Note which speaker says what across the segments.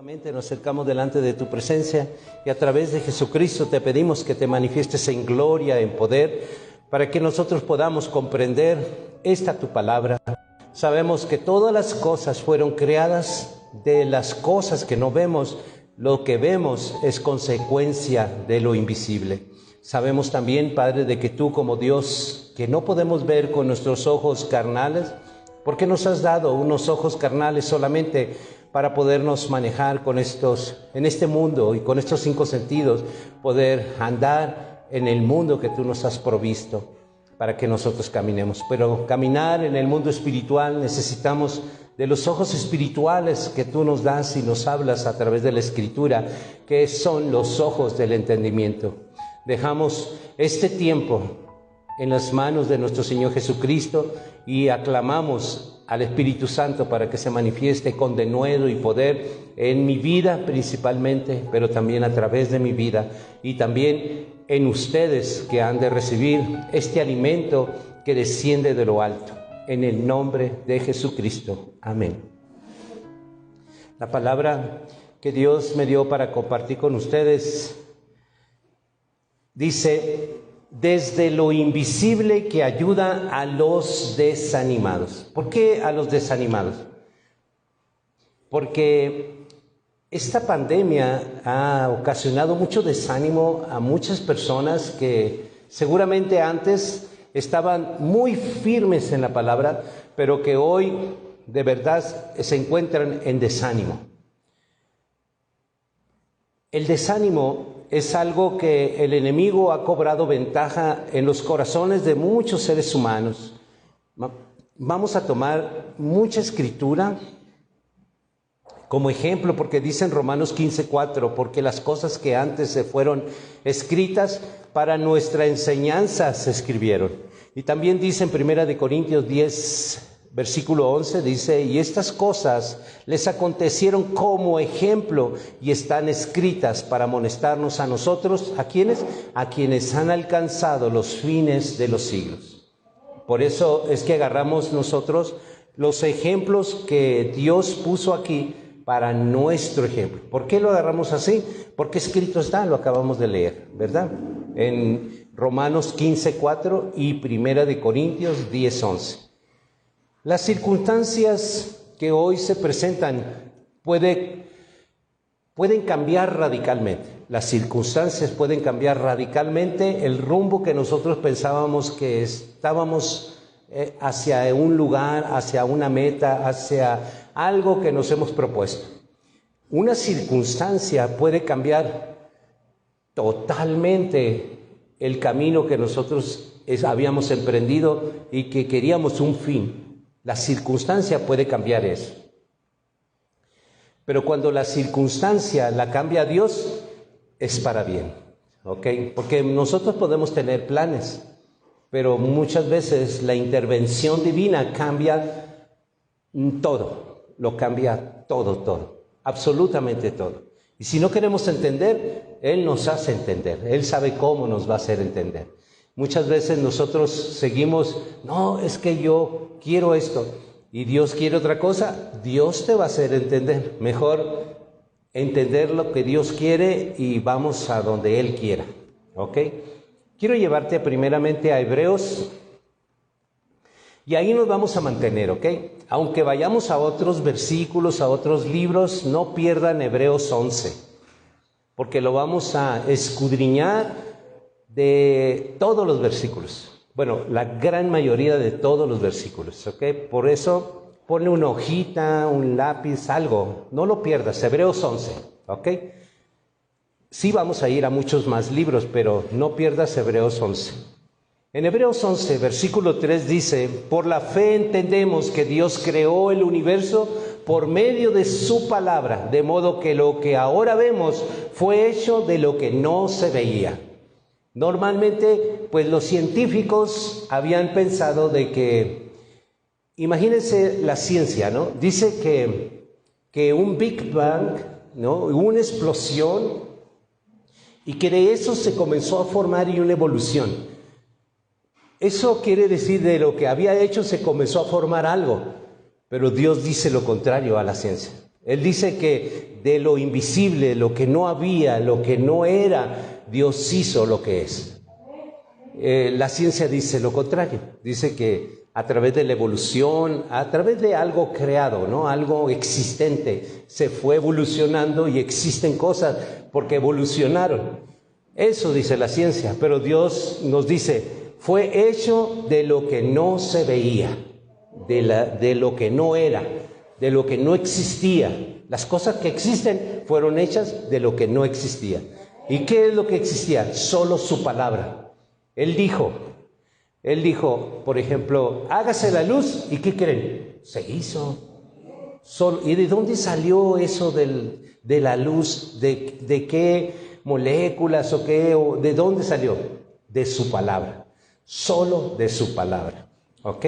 Speaker 1: Nuevamente nos acercamos delante de tu presencia y a través de Jesucristo te pedimos que te manifiestes en gloria, en poder, para que nosotros podamos comprender esta tu palabra. Sabemos que todas las cosas fueron creadas de las cosas que no vemos. Lo que vemos es consecuencia de lo invisible. Sabemos también, Padre, de que tú como Dios, que no podemos ver con nuestros ojos carnales, porque nos has dado unos ojos carnales solamente para podernos manejar en este mundo y con estos 5 sentidos, poder andar en el mundo que tú nos has provisto para que nosotros caminemos. Pero caminar en el mundo espiritual necesitamos de los ojos espirituales que tú nos das y nos hablas a través de la Escritura, que son los ojos del entendimiento. Dejamos este tiempo en las manos de nuestro Señor Jesucristo y aclamamos al Espíritu Santo para que se manifieste con denuedo y poder en mi vida principalmente, pero también a través de mi vida y también en ustedes que han de recibir este alimento que desciende de lo alto. En el nombre de Jesucristo. Amén. La palabra que Dios me dio para compartir con ustedes dice: desde lo invisible que ayuda a los desanimados. ¿Por qué a los desanimados? Porque esta pandemia ha ocasionado mucho desánimo a muchas personas que seguramente antes estaban muy firmes en la palabra, pero que hoy de verdad se encuentran en desánimo. El desánimo es algo que el enemigo ha cobrado ventaja en los corazones de muchos seres humanos. Vamos a tomar mucha escritura como ejemplo, porque dice en Romanos 15:4, porque las cosas que antes se fueron escritas para nuestra enseñanza se escribieron. Y también dice en 1 Corintios 10, versículo 11, dice: y estas cosas les acontecieron como ejemplo y están escritas para amonestarnos a nosotros, ¿a quiénes? A quienes han alcanzado los fines de los siglos. Por eso es que agarramos nosotros los ejemplos que Dios puso aquí para nuestro ejemplo. ¿Por qué lo agarramos así? Porque escrito está, lo acabamos de leer, ¿verdad? En Romanos 15:4 y 1 Corintios 10:11. Las circunstancias que hoy se presentan pueden cambiar radicalmente. Las circunstancias pueden cambiar radicalmente el rumbo que nosotros pensábamos que estábamos hacia un lugar, hacia una meta, hacia algo que nos hemos propuesto. Una circunstancia puede cambiar totalmente el camino que nosotros habíamos emprendido y que queríamos un fin. La circunstancia puede cambiar eso. Pero cuando la circunstancia la cambia Dios, es para bien, ¿ok? Porque nosotros podemos tener planes, pero muchas veces la intervención divina cambia todo, lo cambia todo, absolutamente todo. Y si no queremos entender, Él nos hace entender, Él sabe cómo nos va a hacer entender. Muchas veces nosotros seguimos, no, es que yo quiero esto y Dios quiere otra cosa. Dios te va a hacer entender. Mejor entender lo que Dios quiere y vamos a donde Él quiera, ¿ok? Quiero llevarte primeramente a Hebreos y ahí nos vamos a mantener, ¿ok? Aunque vayamos a otros versículos, a otros libros, no pierdan Hebreos 11, porque lo vamos a escudriñar de todos los versículos. Bueno, la gran mayoría de todos los versículos, ¿ok? Por eso, ponle una hojita, un lápiz, algo. No lo pierdas, Hebreos 11, ¿ok? Sí vamos a ir a muchos más libros, pero no pierdas Hebreos 11. En Hebreos 11, versículo 3 dice: por la fe entendemos que Dios creó el universo por medio de su palabra, de modo que lo que ahora vemos fue hecho de lo que no se veía. Normalmente, pues los científicos habían pensado de que, imagínense la ciencia, ¿no? Dice que un Big Bang, ¿no? Una explosión, y que de eso se comenzó a formar y una evolución. Eso quiere decir de lo que había hecho se comenzó a formar algo, pero Dios dice lo contrario a la ciencia. Él dice que de lo invisible, lo que no había, lo que no era, Dios hizo lo que es. La ciencia dice lo contrario. Dice que a través de la evolución, a través de algo creado, ¿no? Algo existente, se fue evolucionando y existen cosas porque evolucionaron. Eso dice la ciencia, pero Dios nos dice, fue hecho de lo que no se veía, de lo que no era, de lo que no existía. Las cosas que existen fueron hechas de lo que no existía. ¿Y qué es lo que existía? Solo su palabra. Él dijo, por ejemplo, hágase la luz, ¿y qué creen? Se hizo. ¿Y de dónde salió eso de la luz? ¿De qué moléculas o qué? O ¿de dónde salió? De su palabra. Solo de su palabra. ¿Ok?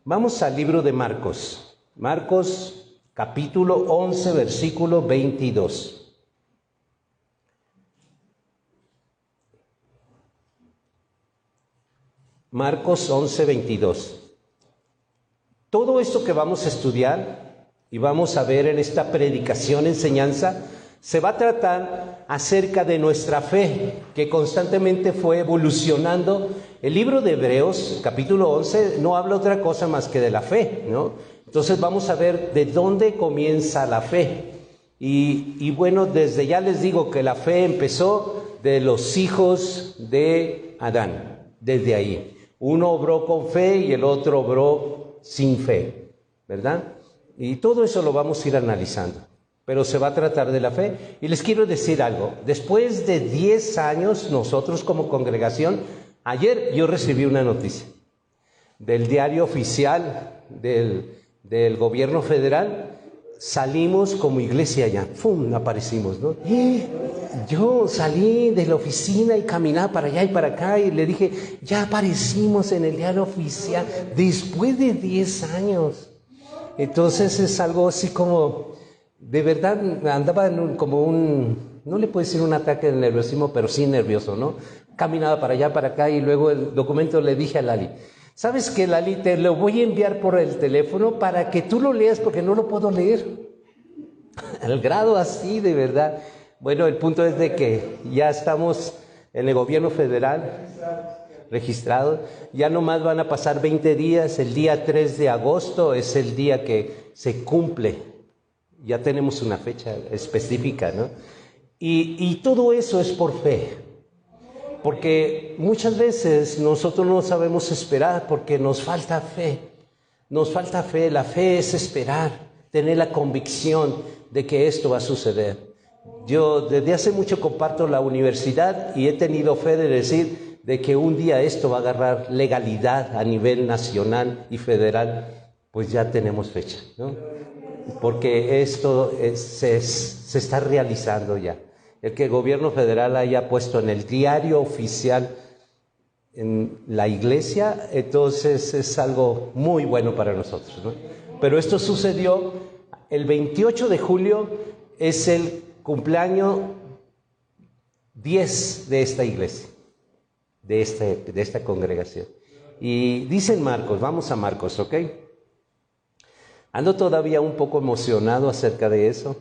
Speaker 1: Vamos al libro de Marcos. Marcos capítulo 11, versículo 22. Marcos 11, 22. Todo esto que vamos a estudiar y vamos a ver en esta predicación, enseñanza, se va a tratar acerca de nuestra fe, que constantemente fue evolucionando. El libro de Hebreos, capítulo 11, no habla otra cosa más que de la fe, ¿no? Entonces vamos a ver de dónde comienza la fe. Y bueno, desde ya les digo que la fe empezó de los hijos de Adán, desde ahí. Uno obró con fe y el otro obró sin fe, ¿verdad? Y todo eso lo vamos a ir analizando, pero se va a tratar de la fe. Y les quiero decir algo, después de 10 años, nosotros como congregación, ayer yo recibí una noticia del diario oficial del gobierno federal. Salimos como iglesia ya, ¡pum!, aparecimos, ¿no? Yo salí de la oficina y caminaba para allá y para acá y le dije, ya aparecimos en el diario oficial después de 10 años. Entonces es algo así como, de verdad andaba como no le puedo decir un ataque de nerviosismo, pero sí nervioso, ¿no? Caminaba para allá, para acá y luego el documento le dije a Lali, ¿sabes qué, Lali? Te lo voy a enviar por el teléfono para que tú lo leas porque no lo puedo leer. Al grado así, de verdad. Bueno, el punto es de que ya estamos en el gobierno federal registrados. Ya nomás van a pasar 20 días. El día 3 de agosto es el día que se cumple. Ya tenemos una fecha específica, ¿no? Y todo eso es por fe. Porque muchas veces nosotros no sabemos esperar porque nos falta fe. Nos falta fe. La fe es esperar, tener la convicción de que esto va a suceder. Yo desde hace mucho comparto la universidad y he tenido fe de decir de que un día esto va a agarrar legalidad a nivel nacional y federal. Pues ya tenemos fecha, ¿no? Porque esto se está realizando ya. El que el gobierno federal haya puesto en el diario oficial en la iglesia, entonces es algo muy bueno para nosotros, ¿no? Pero esto sucedió el 28 de julio, es el cumpleaños 10 de esta iglesia, de esta congregación. Y dicen Marcos, vamos a Marcos, ¿ok? Ando todavía un poco emocionado acerca de eso.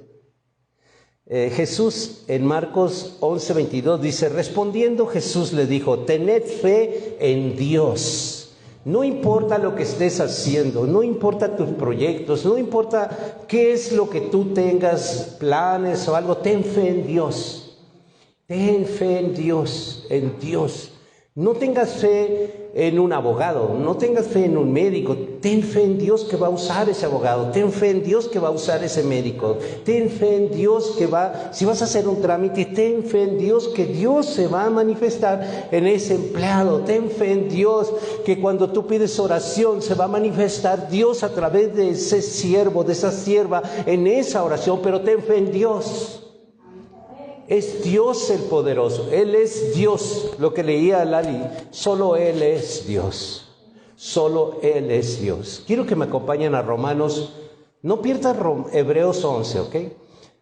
Speaker 1: Jesús en Marcos 11:22 dice, respondiendo Jesús le dijo, tened fe en Dios. No importa lo que estés haciendo, no importa tus proyectos, no importa qué es lo que tú tengas, planes o algo, ten fe en Dios. Ten fe en Dios, en Dios. No tengas fe en un abogado, no tengas fe en un médico, ten fe en Dios que va a usar ese abogado, ten fe en Dios que va a usar ese médico, ten fe en Dios si vas a hacer un trámite, ten fe en Dios que Dios se va a manifestar en ese empleado, ten fe en Dios que cuando tú pides oración se va a manifestar Dios a través de ese siervo, de esa sierva en esa oración, pero ten fe en Dios. Es Dios el poderoso, Él es Dios. Lo que leía Lali, solo Él es Dios. Solo Él es Dios. Quiero que me acompañen a Romanos, no pierdas Hebreos 11, ¿ok?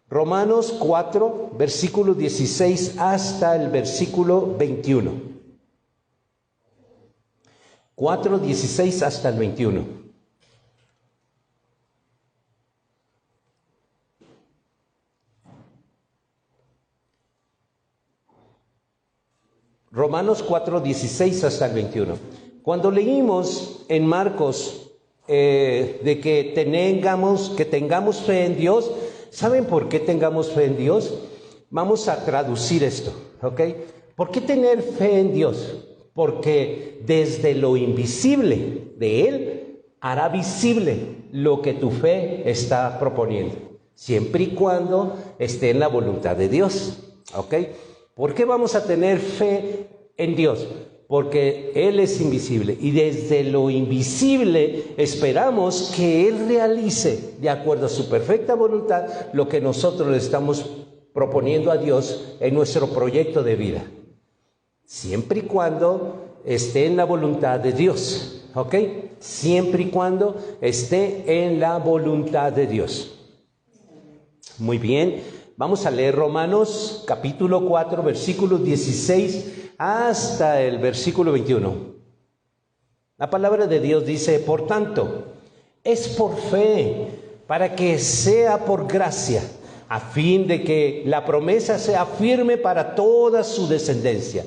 Speaker 1: Romanos 4, versículo 16 hasta el versículo 21. 4, 16 hasta el 21. Romanos 4, 16 hasta el 21. Cuando leímos en Marcos de que tengamos fe en Dios, ¿saben por qué tengamos fe en Dios? Vamos a traducir esto, ¿ok? ¿Por qué tener fe en Dios? Porque desde lo invisible de Él hará visible lo que tu fe está proponiendo, siempre y cuando esté en la voluntad de Dios, ¿ok? ¿Por qué vamos a tener fe en Dios? Porque Él es invisible y desde lo invisible esperamos que Él realice, de acuerdo a su perfecta voluntad, lo que nosotros le estamos proponiendo a Dios en nuestro proyecto de vida, siempre y cuando esté en la voluntad de Dios, ¿ok? Siempre y cuando esté en la voluntad de Dios. Muy bien, vamos a leer Romanos capítulo 4, versículos 16 hasta el versículo 21. La palabra de Dios dice: por tanto, es por fe, para que sea por gracia, a fin de que la promesa sea firme para toda su descendencia,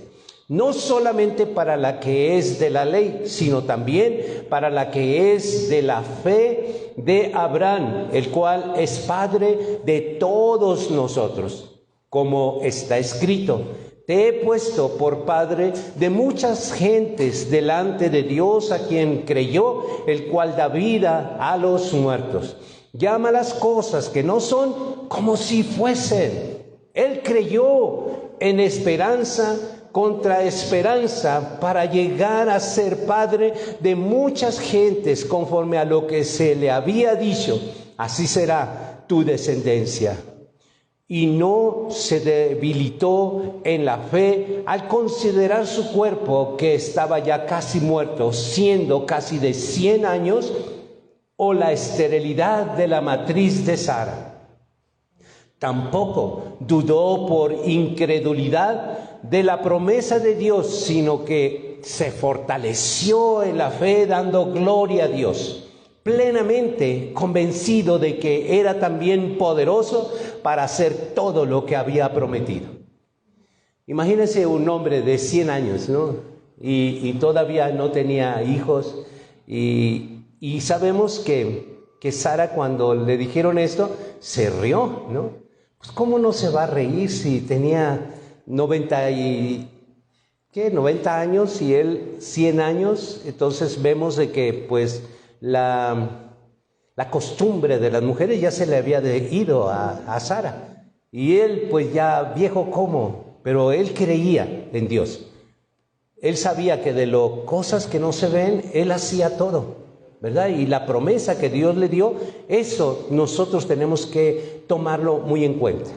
Speaker 1: no solamente para la que es de la ley, sino también para la que es de la fe de Abraham, el cual es padre de todos nosotros, como está escrito: te he puesto por padre de muchas gentes delante de Dios, a quien creyó, el cual da vida a los muertos. Llama las cosas que no son como si fuesen. Él creyó en esperanza contra esperanza para llegar a ser padre de muchas gentes, conforme a lo que se le había dicho: así será tu descendencia. Y no se debilitó en la fe al considerar su cuerpo, que estaba ya casi muerto, siendo casi de 100 años, o la esterilidad de la matriz de Sara. Tampoco dudó por incredulidad de la promesa de Dios, sino que se fortaleció en la fe, dando gloria a Dios, plenamente convencido de que era también poderoso para hacer todo lo que había prometido. Imagínense un hombre de 100 años, ¿no? Y todavía no tenía hijos, y sabemos que Sara, cuando le dijeron esto, se rió, ¿no? Pues ¿cómo no se va a reír si tenía 90 años y él 100 años? Entonces vemos de que pues la costumbre de las mujeres ya se le había ido a Sara, y él pues ya viejo como, pero él creía en Dios. Él sabía que de las cosas que no se ven, él hacía todo, ¿verdad? Y la promesa que Dios le dio, eso nosotros tenemos que tomarlo muy en cuenta.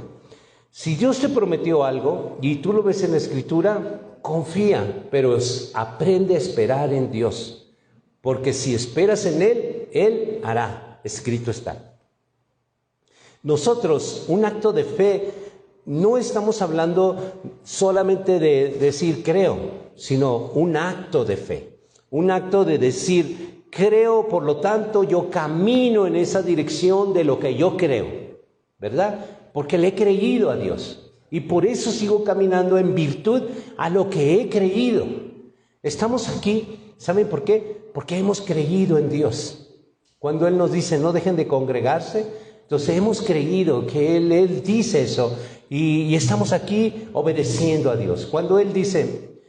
Speaker 1: Si Dios te prometió algo y tú lo ves en la Escritura, confía, pero aprende a esperar en Dios, porque si esperas en Él, Él hará, escrito está. Nosotros, un acto de fe, no estamos hablando solamente de decir creo, sino un acto de fe, un acto de decir creo, por lo tanto yo camino en esa dirección de lo que yo creo, ¿verdad? Porque le he creído a Dios y por eso sigo caminando en virtud a lo que he creído. Estamos aquí, ¿saben por qué? Porque hemos creído en Dios. Cuando Él nos dice no dejen de congregarse, entonces hemos creído que Él dice eso, y estamos aquí obedeciendo a Dios. Cuando Él dice,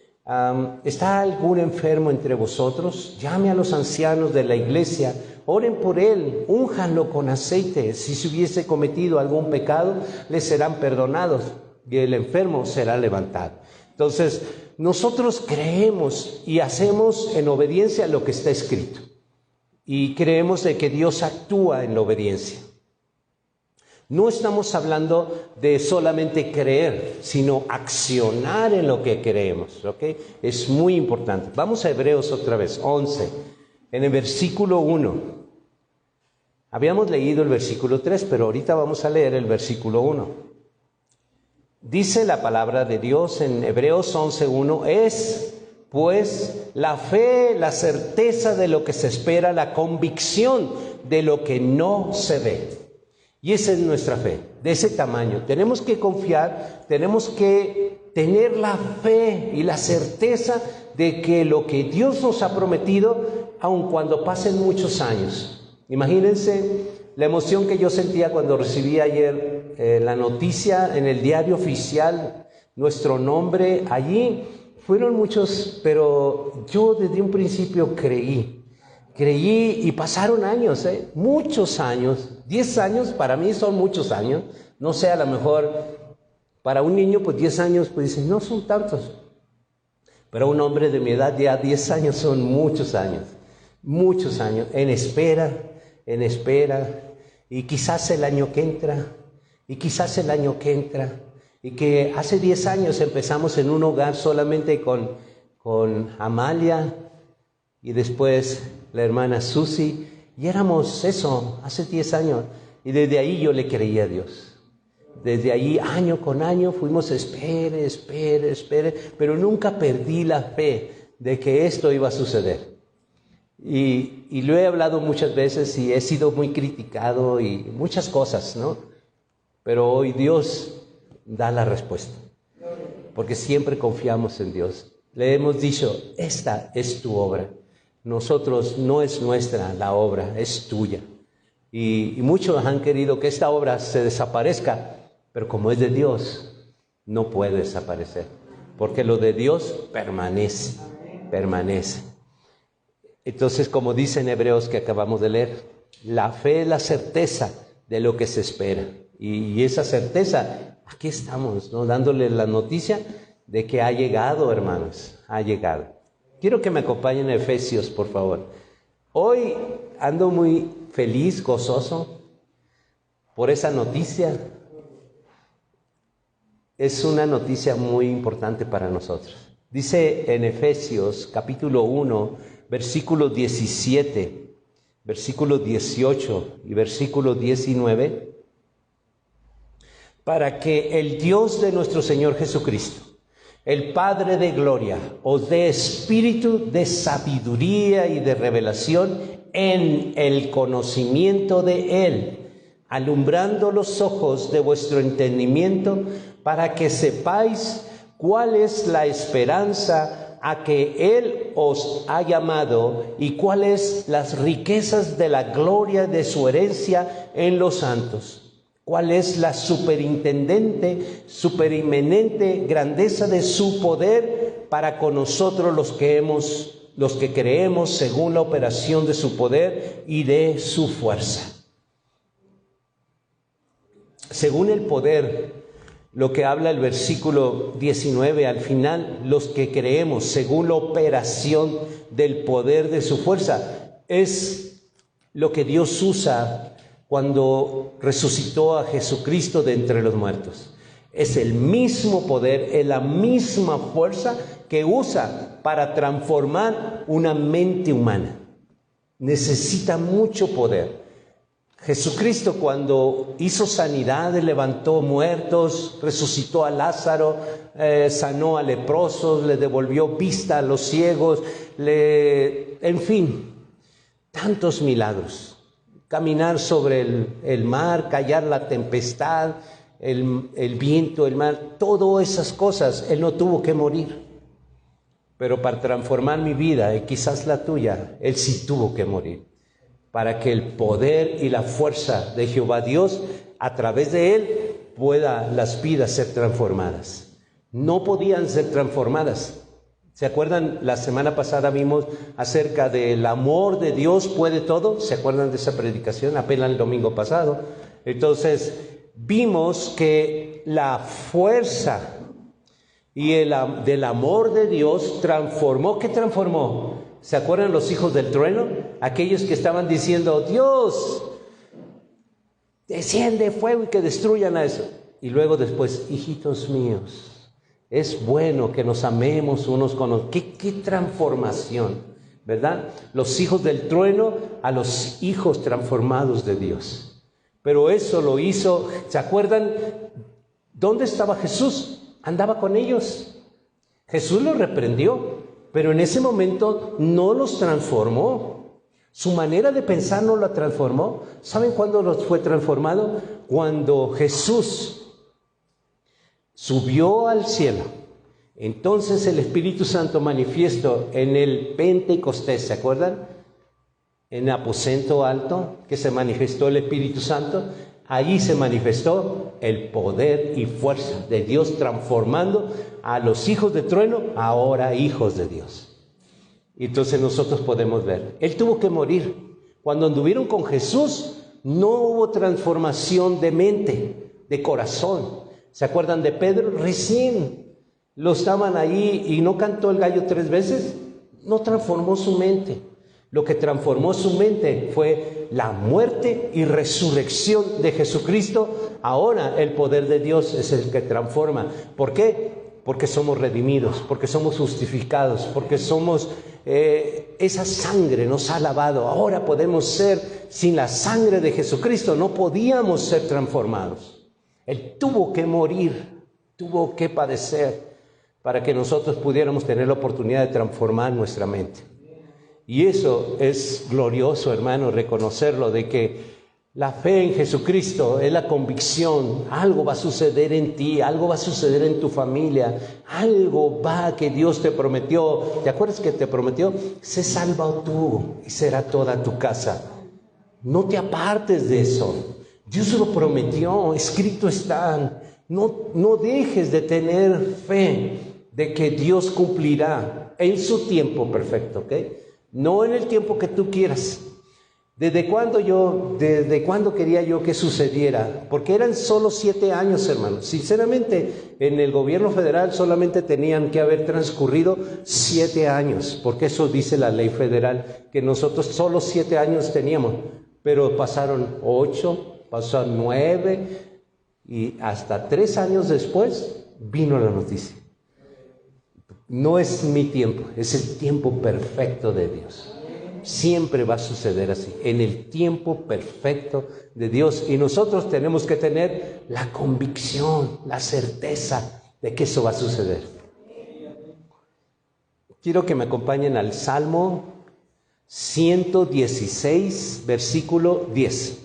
Speaker 1: ¿está algún enfermo entre vosotros? Llame a los ancianos de la iglesia, oren por él, únjanlo con aceite. Si se hubiese cometido algún pecado, le serán perdonados y el enfermo será levantado. Entonces, nosotros creemos y hacemos en obediencia a lo que está escrito. Y creemos de que Dios actúa en la obediencia. No estamos hablando de solamente creer, sino accionar en lo que creemos, ¿ok? Es muy importante. Vamos a Hebreos otra vez, 11, en el versículo 1. Habíamos leído el versículo 3, pero ahorita vamos a leer el versículo 1. Dice la palabra de Dios en Hebreos 11:1, es pues la fe, la certeza de lo que se espera, la convicción de lo que no se ve. Y esa es nuestra fe, de ese tamaño. Tenemos que confiar, tenemos que tener la fe y la certeza de que lo que Dios nos ha prometido, aun cuando pasen muchos años. Imagínense la emoción que yo sentía cuando recibí ayer la noticia en el diario oficial, nuestro nombre allí. Fueron muchos, pero yo desde un principio creí y pasaron años, muchos años. 10 años para mí son muchos años. No sé, a lo mejor para un niño pues 10 años pues dicen no son tantos, pero un hombre de mi edad ya 10 años son muchos años en espera, y quizás el año que entra, y que hace 10 años empezamos en un hogar solamente con Amalia y después la hermana Susi, y éramos eso, hace 10 años, y desde ahí yo le creí a Dios. Desde ahí, año con año, fuimos espere, pero nunca perdí la fe de que esto iba a suceder. Y lo he hablado muchas veces y he sido muy criticado y muchas cosas, ¿no? Pero hoy Dios da la respuesta, porque siempre confiamos en Dios. Le hemos dicho, esta es tu obra. Nosotros, no es nuestra la obra, es tuya. Y muchos han querido que esta obra se desaparezca, pero como es de Dios, no puede desaparecer, porque lo de Dios permanece. Entonces, como dice en Hebreos que acabamos de leer, la fe es la certeza de lo que se espera. Y esa certeza, aquí estamos, ¿no? Dándole la noticia de que ha llegado, hermanos, ha llegado. Quiero que me acompañen a Efesios, por favor. Hoy ando muy feliz, gozoso por esa noticia. Es una noticia muy importante para nosotros. Dice en Efesios capítulo 1, versículo 17, versículo 18 y versículo 19, para que el Dios de nuestro Señor Jesucristo, el Padre de gloria, os dé espíritu de sabiduría y de revelación en el conocimiento de Él, alumbrando los ojos de vuestro entendimiento, para que sepáis cuál es la esperanza a que Él os ha llamado y cuáles las riquezas de la gloria de su herencia en los santos, cuál es la superinminente grandeza de su poder para con nosotros los que creemos según la operación de su poder y de su fuerza. Según el poder, lo que habla el versículo 19 al final, los que creemos según la operación del poder de su fuerza, es lo que Dios usa cuando resucitó a Jesucristo de entre los muertos. Es el mismo poder, es la misma fuerza que usa para transformar una mente humana. Necesita mucho poder. Jesucristo, cuando hizo sanidades, levantó muertos, resucitó a Lázaro, sanó a leprosos, le devolvió vista a los ciegos, en fin, tantos milagros. Caminar sobre el mar, callar la tempestad, el viento, el mar, todas esas cosas, Él no tuvo que morir. Pero para transformar mi vida, y quizás la tuya, Él sí tuvo que morir, para que el poder y la fuerza de Jehová Dios, a través de Él, pueda las vidas ser transformadas. No podían ser transformadas. ¿Se acuerdan? La semana pasada vimos acerca del amor de Dios puede todo. ¿Se acuerdan de esa predicación? Apenas el domingo pasado. Entonces, vimos que la fuerza y del amor de Dios transformó. ¿Qué transformó? ¿Se acuerdan los hijos del trueno? Aquellos que estaban diciendo, Dios, desciende fuego y que destruyan a eso. Y luego después, hijitos míos, es bueno que nos amemos unos con otros. ¿Qué transformación, ¿verdad? Los hijos del trueno a los hijos transformados de Dios. Pero eso lo hizo, ¿se acuerdan? ¿Dónde estaba Jesús? Andaba con ellos. Jesús los reprendió, pero en ese momento no los transformó. Su manera de pensar no la transformó. ¿Saben cuándo los fue transformado? Cuando Jesús subió al cielo Entonces el Espíritu Santo manifiesto en el Pentecostés, ¿se acuerdan? En el aposento alto, que se manifestó el Espíritu Santo. Allí se manifestó el poder y fuerza de Dios, transformando a los hijos de trueno, ahora hijos de Dios. Y entonces nosotros podemos ver, Él tuvo que morir. Cuando anduvieron con Jesús, no hubo transformación de mente, de corazón. ¿Se acuerdan de Pedro? Recién lo estaban ahí y no cantó el gallo 3 veces. No transformó su mente. Lo que transformó su mente fue la muerte y resurrección de Jesucristo. Ahora el poder de Dios es el que transforma. ¿Por qué? Porque somos redimidos, porque somos justificados, porque somos, esa sangre nos ha lavado. Ahora podemos ser, sin la sangre de Jesucristo no podíamos ser transformados. Él tuvo que morir, tuvo que padecer para que nosotros pudiéramos tener la oportunidad de transformar nuestra mente. Y eso es glorioso, hermano, reconocerlo, de que la fe en Jesucristo es la convicción. Algo va a suceder en ti, algo va a suceder en tu familia, algo va que Dios te prometió. ¿Te acuerdas que te prometió? Sé salvo tú y será toda tu casa. No te apartes de eso. Dios lo prometió, escrito está. No dejes de tener fe de que Dios cumplirá en su tiempo perfecto, ¿ok? No en el tiempo que tú quieras. ¿Desde cuándo quería yo que sucediera? Porque eran solo 7 años, hermanos. Sinceramente, en el gobierno federal solamente tenían que haber transcurrido 7 años, porque eso dice la ley federal, que nosotros solo 7 años teníamos, pero pasaron 8, pasaron 9, y hasta 3 años después vino la noticia. No es mi tiempo, es el tiempo perfecto de Dios. Siempre va a suceder así, en el tiempo perfecto de Dios. Y nosotros tenemos que tener la convicción, la certeza de que eso va a suceder. Quiero que me acompañen al Salmo 116, versículo 10.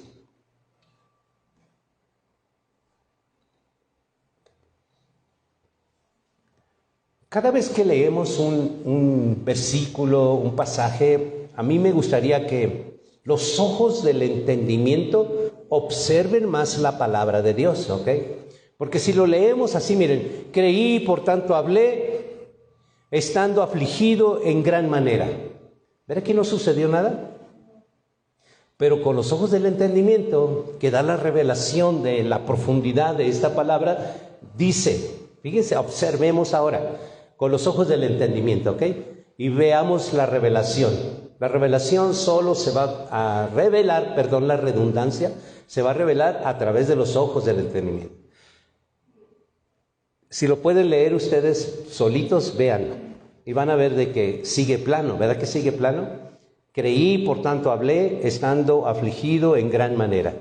Speaker 1: Cada vez que leemos un versículo, un pasaje, a mí me gustaría que los ojos del entendimiento observen más la palabra de Dios, ¿ok? Porque si lo leemos así, miren, creí, por tanto hablé, estando afligido en gran manera. ¿Verdad que no sucedió nada? Pero con los ojos del entendimiento, que da la revelación de la profundidad de esta palabra, dice, fíjense, observemos ahora, con los ojos del entendimiento, ¿ok? Y veamos la revelación. La revelación solo se va a revelar, perdón la redundancia, se va a revelar a través de los ojos del entendimiento. Si lo pueden leer ustedes solitos, véanlo. Y van a ver de que sigue plano, ¿verdad que sigue plano? Creí, por tanto hablé, estando afligido en gran manera.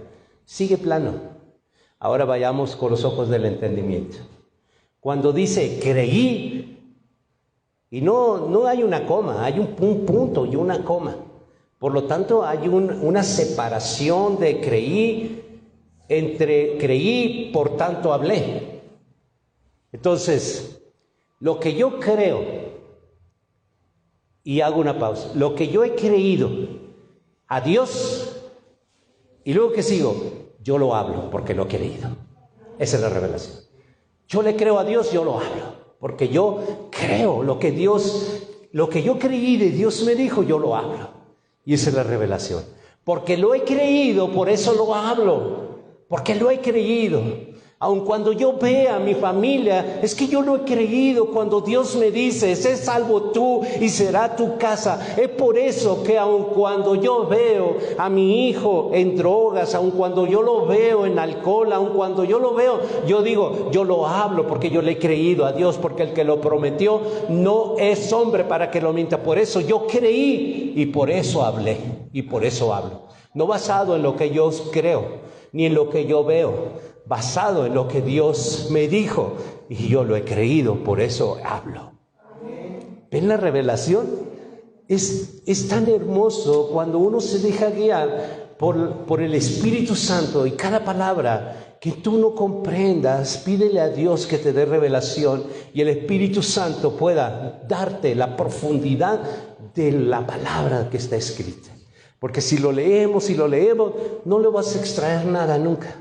Speaker 1: Sigue plano. Ahora vayamos con los ojos del entendimiento. Cuando dice creí, y no hay una coma, hay un punto y una coma. Por lo tanto, hay una separación de creí, por tanto hablé. Entonces, lo que yo creo, y hago una pausa, lo que yo he creído a Dios, y luego que sigo, yo lo hablo porque lo he creído. Esa es la revelación. Yo le creo a Dios, yo lo hablo. Porque yo creo lo que yo creí de Dios me dijo, yo lo hablo. Y esa es la revelación. Porque lo he creído, por eso lo hablo. Porque lo he creído. Aun cuando yo vea a mi familia, es que yo lo he creído cuando Dios me dice, sé salvo tú y será tu casa. Es por eso que aun cuando yo veo a mi hijo en drogas, aun cuando yo lo veo en alcohol, aun cuando yo lo veo, yo digo, yo lo hablo porque yo le he creído a Dios, porque el que lo prometió no es hombre para que lo mienta. Por eso yo creí y por eso hablé y por eso hablo. No basado en lo que yo creo, ni en lo que yo veo, basado en lo que Dios me dijo, y yo lo he creído, por eso hablo. ¿Ven la revelación? Es tan hermoso cuando uno se deja guiar por el Espíritu Santo, y cada palabra que tú no comprendas, pídele a Dios que te dé revelación y el Espíritu Santo pueda darte la profundidad de la palabra que está escrita. Porque si lo leemos, no le vas a extraer nada nunca.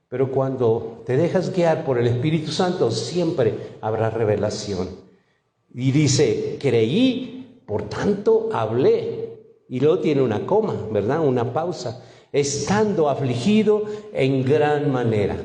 Speaker 1: Pero cuando te dejas guiar por el Espíritu Santo, siempre habrá revelación. Y dice, creí, por tanto hablé. Y luego tiene una coma, ¿verdad? Una pausa. Estando afligido en gran manera.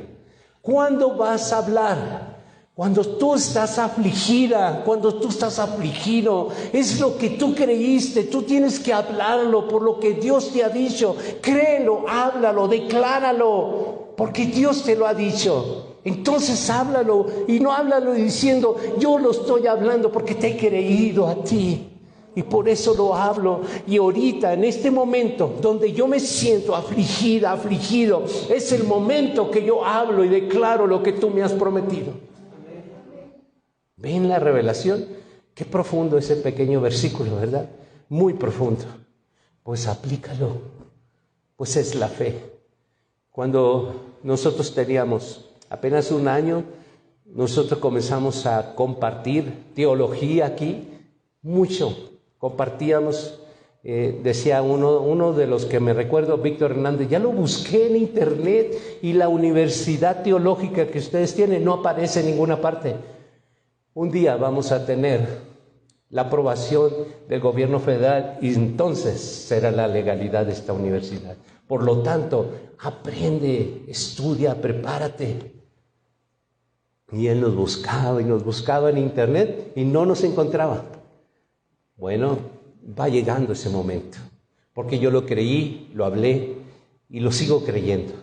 Speaker 1: ¿Cuándo vas a hablar? Cuando tú estás afligida, cuando tú estás afligido, es lo que tú creíste, tú tienes que hablarlo por lo que Dios te ha dicho. Créelo, háblalo, decláralo, porque Dios te lo ha dicho. Entonces háblalo y no háblalo diciendo, yo lo estoy hablando porque te he creído a ti. Y por eso lo hablo. Y ahorita, en este momento donde yo me siento afligida, afligido, es el momento que yo hablo y declaro lo que tú me has prometido. ¿Ven la revelación? Qué profundo ese pequeño versículo, ¿verdad? Muy profundo. Pues aplícalo. Pues es la fe. Cuando nosotros teníamos apenas un año, nosotros comenzamos a compartir teología aquí, mucho. Compartíamos, decía uno de los que me recuerdo, Víctor Hernández, ya lo busqué en internet y la universidad teológica que ustedes tienen no aparece en ninguna parte. Un día vamos a tener la aprobación del gobierno federal y entonces será la legalidad de esta universidad. Por lo tanto, aprende, estudia, prepárate. Y él nos buscaba en internet y no nos encontraba. Bueno, va llegando ese momento, porque yo lo creí, lo hablé y lo sigo creyendo.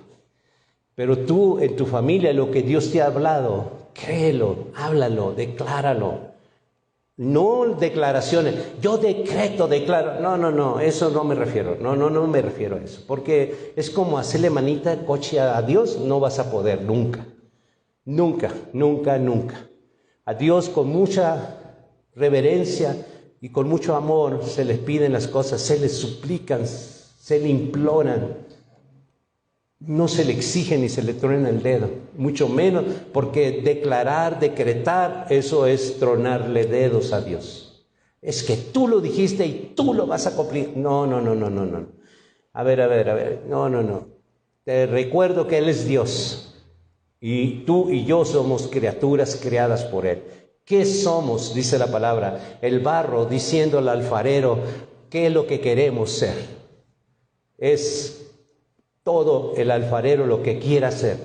Speaker 1: Pero tú, en tu familia, lo que Dios te ha hablado, créelo, háblalo, decláralo. No declaraciones, yo declaro. No, eso no me refiero. No me refiero a eso. Porque es como hacerle manita de coche a Dios, no vas a poder nunca. Nunca. A Dios con mucha reverencia y con mucho amor se les piden las cosas, se les suplican, se le imploran. No se le exige ni se le truena el dedo, mucho menos, porque decretar, eso es tronarle dedos a Dios. Es que tú lo dijiste y tú lo vas a cumplir. No. A ver, no. Te recuerdo que Él es Dios y tú y yo somos criaturas creadas por Él. ¿Qué somos? Dice la palabra, el barro, diciendo al alfarero, ¿qué es lo que queremos ser? Es todo el alfarero lo que quiera hacer.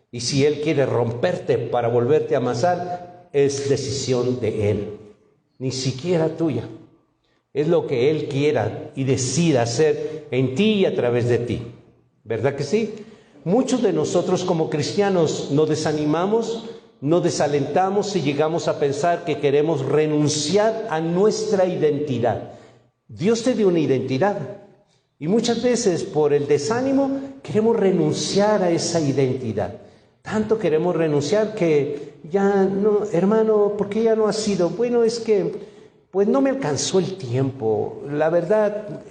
Speaker 1: Y si Él quiere romperte para volverte a amasar, es decisión de Él, ni siquiera tuya. Es lo que Él quiera y decida hacer en ti y a través de ti. ¿Verdad que sí? Muchos de nosotros como cristianos nos desanimamos, nos desalentamos y llegamos a pensar que queremos renunciar a nuestra identidad. Dios te dio una identidad y muchas veces por el desánimo queremos renunciar a esa identidad. Tanto queremos renunciar que ya no, hermano, ¿por qué ya no ha sido? Bueno, es que pues no me alcanzó el tiempo. La verdad,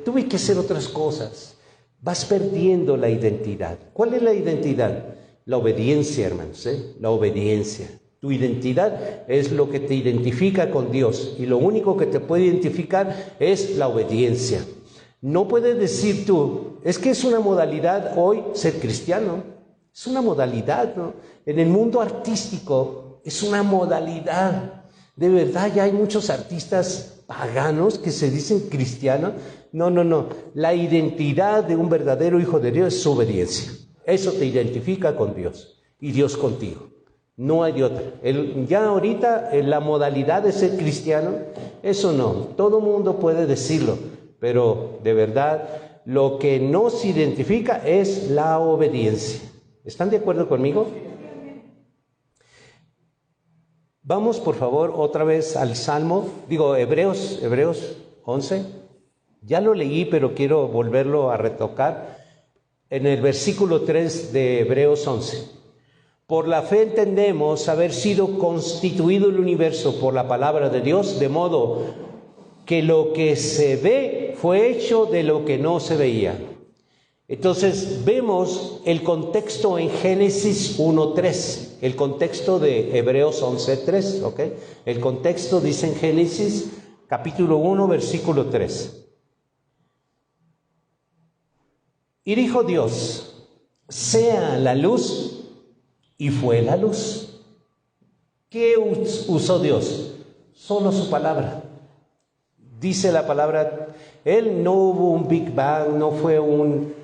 Speaker 1: tuve que hacer otras cosas. Vas perdiendo la identidad. ¿Cuál es la identidad? La obediencia, hermanos, la obediencia. Tu identidad es lo que te identifica con Dios y lo único que te puede identificar es la obediencia. No puedes decir tú, es que es una modalidad hoy ser cristiano. Es una modalidad, ¿no? En el mundo artístico es una modalidad. De verdad ya hay muchos artistas paganos que se dicen cristianos. No. La identidad de un verdadero hijo de Dios es su obediencia. Eso te identifica con Dios y Dios contigo. No hay de otra. Ya ahorita la modalidad de ser cristiano, eso no. Todo mundo puede decirlo, pero de verdad lo que nos identifica es la obediencia. ¿Están de acuerdo conmigo? Vamos por favor otra vez al Salmo, Hebreos 11. Ya lo leí, pero quiero volverlo a retocar. En el versículo 3 de Hebreos 11. Por la fe entendemos haber sido constituido el universo por la palabra de Dios, de modo que lo que se ve fue hecho de lo que no se veía. Entonces vemos el contexto en Génesis 1:3, el contexto de Hebreos 11:3, ¿ok? El contexto dice en Génesis capítulo 1, versículo 3. Y dijo Dios, sea la luz, y fue la luz. ¿Qué usó Dios? Solo su palabra. Dice la palabra, no hubo un Big Bang, no fue un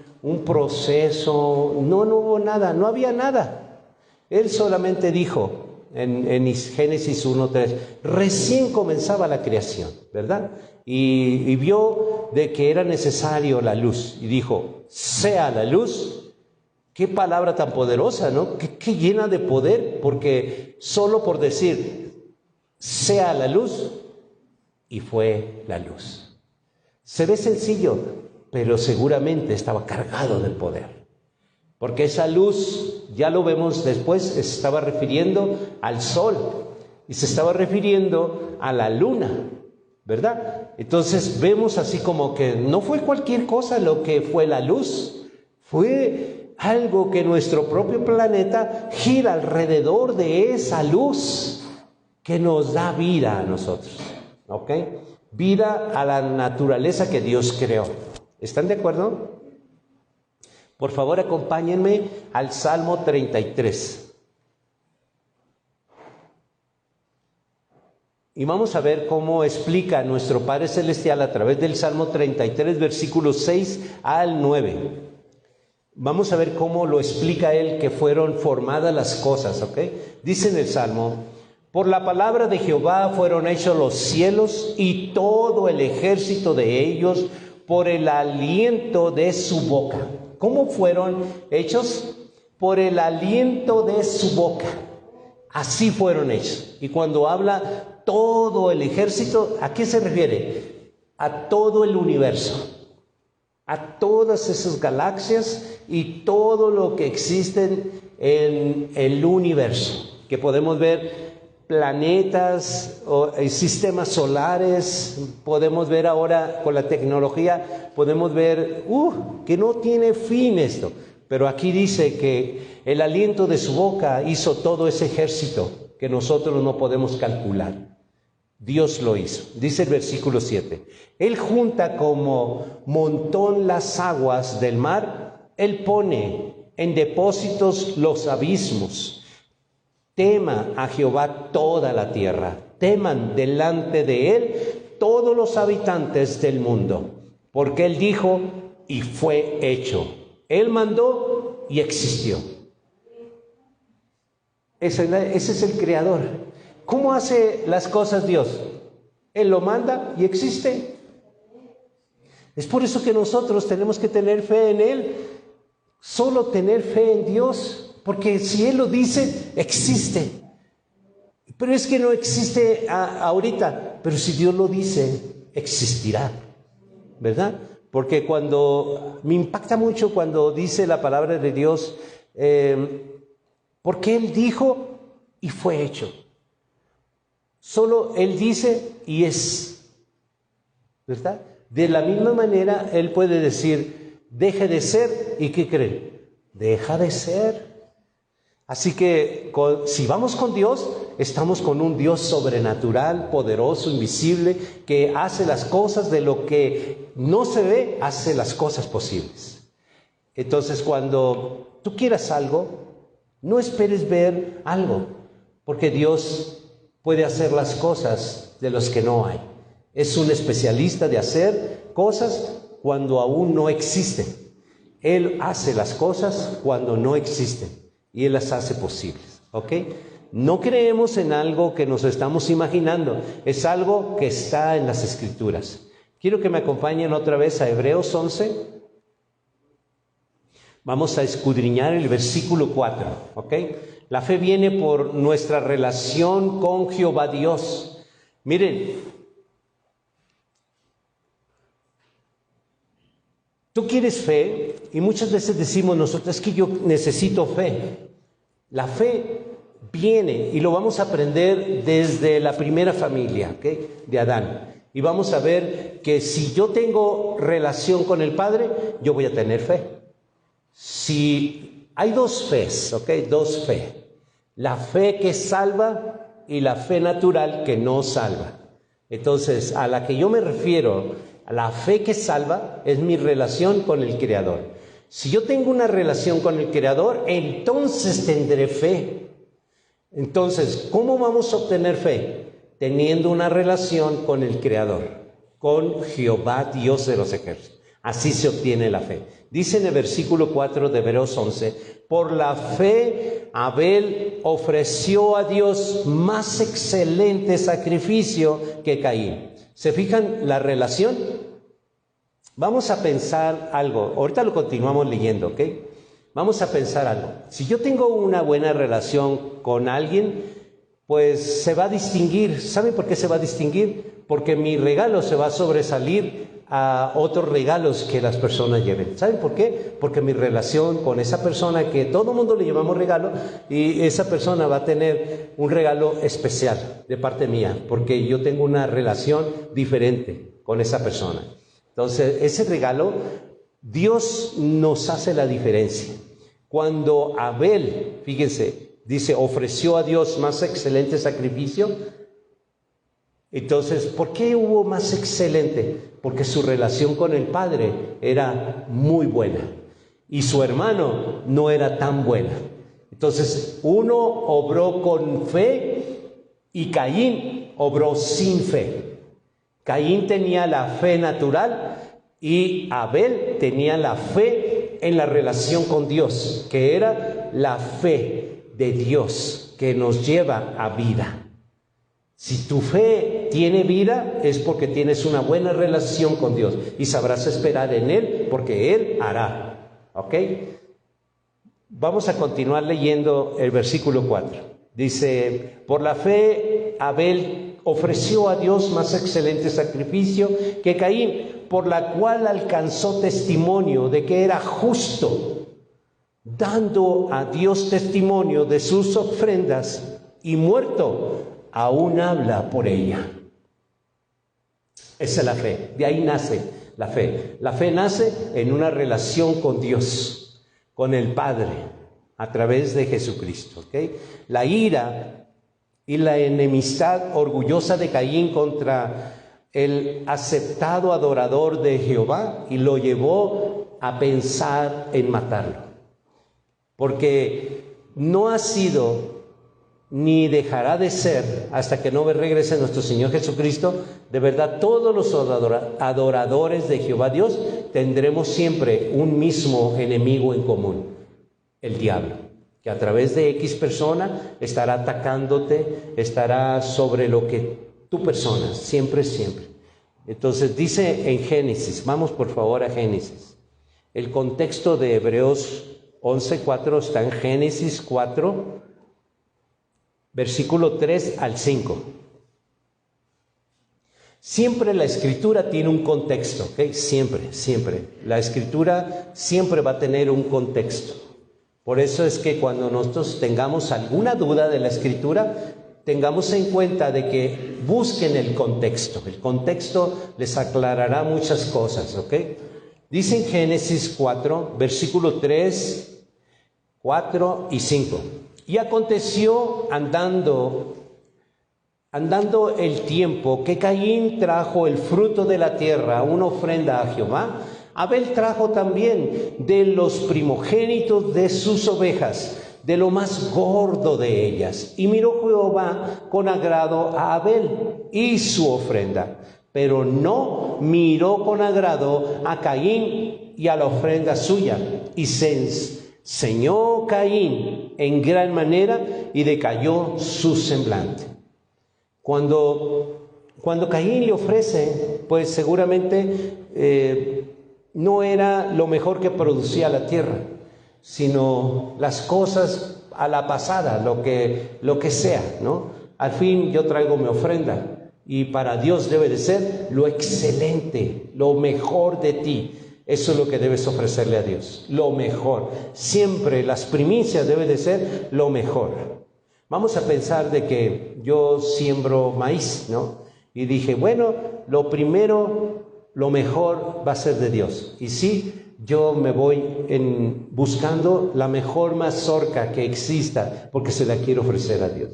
Speaker 1: proceso, no hubo nada, no había nada. Él solamente dijo en Génesis 1:3, recién comenzaba la creación, ¿verdad? Y vio de que era necesario la luz y dijo, sea la luz. Qué palabra tan poderosa, ¿no? Qué llena de poder, porque solo por decir, sea la luz, y fue la luz. Se ve sencillo, pero seguramente estaba cargado de poder. Porque esa luz, ya lo vemos después, se estaba refiriendo al sol y se estaba refiriendo a la luna, ¿verdad? Entonces vemos así como que no fue cualquier cosa lo que fue la luz, fue algo que nuestro propio planeta gira alrededor de esa luz que nos da vida a nosotros, ¿ok? Vida a la naturaleza que Dios creó. ¿Están de acuerdo? Por favor, acompáñenme al Salmo 33. Y vamos a ver cómo explica nuestro Padre Celestial a través del Salmo 33, versículos 6 al 9. Vamos a ver cómo lo explica él que fueron formadas las cosas, ¿ok? Dice en el Salmo, por la palabra de Jehová fueron hechos los cielos y todo el ejército de ellos por el aliento de su boca. ¿Cómo fueron hechos? Por el aliento de su boca. Así fueron hechos. Y cuando habla todo el ejército, ¿a qué se refiere? A todo el universo. A todas esas galaxias y todo lo que existen en el universo. Que podemos ver planetas, o sistemas solares, podemos ver ahora con la tecnología, podemos ver, que no tiene fin esto. Pero aquí dice que el aliento de su boca hizo todo ese ejército que nosotros no podemos calcular. Dios lo hizo. Dice el versículo 7. Él junta como montón las aguas del mar, Él pone en depósitos los abismos. Tema a Jehová toda la tierra, teman delante de Él todos los habitantes del mundo, porque Él dijo y fue hecho. Él mandó y existió. Ese es el Creador. ¿Cómo hace las cosas Dios? Él lo manda y existe. Es por eso que nosotros tenemos que tener fe en Él. Solo tener fe en Dios. Porque si Él lo dice, existe. Pero es que no existe ahorita. Pero si Dios lo dice, existirá. ¿Verdad? Porque me impacta mucho cuando dice la palabra de Dios, porque Él dijo y fue hecho. Solo Él dice y es. ¿Verdad? De la misma manera, Él puede decir, deje de ser, ¿y qué creen? Deja de ser. Así que si vamos con Dios, estamos con un Dios sobrenatural, poderoso, invisible, que hace las cosas de lo que no se ve, hace las cosas posibles. Entonces, cuando tú quieras algo, no esperes ver algo, porque Dios puede hacer las cosas de los que no hay. Es un especialista de hacer cosas cuando aún no existen. Él hace las cosas cuando no existen. Y Él las hace posibles, ¿ok? No creemos en algo que nos estamos imaginando, es algo que está en las Escrituras. Quiero que me acompañen otra vez a Hebreos 11. Vamos a escudriñar el versículo 4, ¿ok? La fe viene por nuestra relación con Jehová Dios. Miren, tú quieres fe y muchas veces decimos nosotros, es que yo necesito fe. La fe viene y lo vamos a aprender desde la primera familia, ¿okay? De Adán. Y vamos a ver que si yo tengo relación con el Padre, yo voy a tener fe. Si hay dos fes, ¿ok? Dos fe. La fe que salva y la fe natural que no salva. Entonces, a la que yo me refiero, a la fe que salva, es mi relación con el Creador. Si yo tengo una relación con el Creador, entonces tendré fe. Entonces, ¿cómo vamos a obtener fe? Teniendo una relación con el Creador, con Jehová, Dios de los ejércitos. Así se obtiene la fe. Dice en el versículo 4 de Hebreos 11, por la fe Abel ofreció a Dios más excelente sacrificio que Caín. ¿Se fijan la relación? Vamos a pensar algo. Ahorita lo continuamos leyendo, ¿ok? Vamos a pensar algo. Si yo tengo una buena relación con alguien, pues se va a distinguir. ¿Saben por qué se va a distinguir? Porque mi regalo se va a sobresalir a otros regalos que las personas lleven. ¿Saben por qué? Porque mi relación con esa persona, que todo el mundo le llamamos regalo, y esa persona va a tener un regalo especial de parte mía, porque yo tengo una relación diferente con esa persona. Entonces, ese regalo, Dios nos hace la diferencia. Cuando Abel, fíjense, dice, ofreció a Dios más excelente sacrificio. Entonces, ¿por qué hubo más excelente? Porque su relación con el Padre era muy buena y su hermano no era tan buena. Entonces, uno obró con fe y Caín obró sin fe. Caín tenía la fe natural y Abel tenía la fe en la relación con Dios, que era la fe de Dios que nos lleva a vida. Si tu fe tiene vida, es porque tienes una buena relación con Dios y sabrás esperar en Él, porque Él hará. ¿Ok? Vamos a continuar leyendo el versículo 4. Dice, por la fe Abel ofreció a Dios más excelente sacrificio que Caín, por la cual alcanzó testimonio de que era justo, dando a Dios testimonio de sus ofrendas, y muerto aún habla por ella. Esa es la fe, de ahí nace la fe. La fe nace en una relación con Dios, con el Padre, a través de Jesucristo. ¿Okay? La ira y la enemistad orgullosa de Caín contra el aceptado adorador de Jehová, y lo llevó a pensar en matarlo. Porque no ha sido ni dejará de ser, hasta que no regrese nuestro Señor Jesucristo, de verdad todos los adoradores de Jehová Dios tendremos siempre un mismo enemigo en común, el diablo, que a través de X persona estará atacándote, estará sobre lo que tu persona, siempre. Entonces dice en Génesis, vamos por favor a Génesis, el contexto de Hebreos 11:4 está en Génesis 4, versículo 3 al 5. Siempre la escritura tiene un contexto, ¿ok? Siempre. La escritura siempre va a tener un contexto. Por eso es que cuando nosotros tengamos alguna duda de la escritura, tengamos en cuenta de que busquen el contexto. El contexto les aclarará muchas cosas, ¿ok? Dice en Génesis 4, versículo 3, 4 y 5. Y aconteció andando el tiempo que Caín trajo el fruto de la tierra, una ofrenda a Jehová. Abel trajo también de los primogénitos de sus ovejas, de lo más gordo de ellas. Y miró Jehová con agrado a Abel y su ofrenda, pero no miró con agrado a Caín y a la ofrenda suya. Y se enseñó Caín en gran manera y decayó su semblante. Cuando Caín le ofrece, pues seguramente no era lo mejor que producía la tierra, sino las cosas a la pasada, lo que sea, ¿no? Al fin yo traigo mi ofrenda y para Dios debe de ser lo excelente, lo mejor de ti. Eso es lo que debes ofrecerle a Dios, lo mejor. Siempre las primicias deben de ser lo mejor. Vamos a pensar de que yo siembro maíz, ¿no? Y dije, bueno, lo primero, lo mejor va a ser de Dios. Y sí, yo me voy buscando la mejor mazorca que exista, porque se la quiero ofrecer a Dios.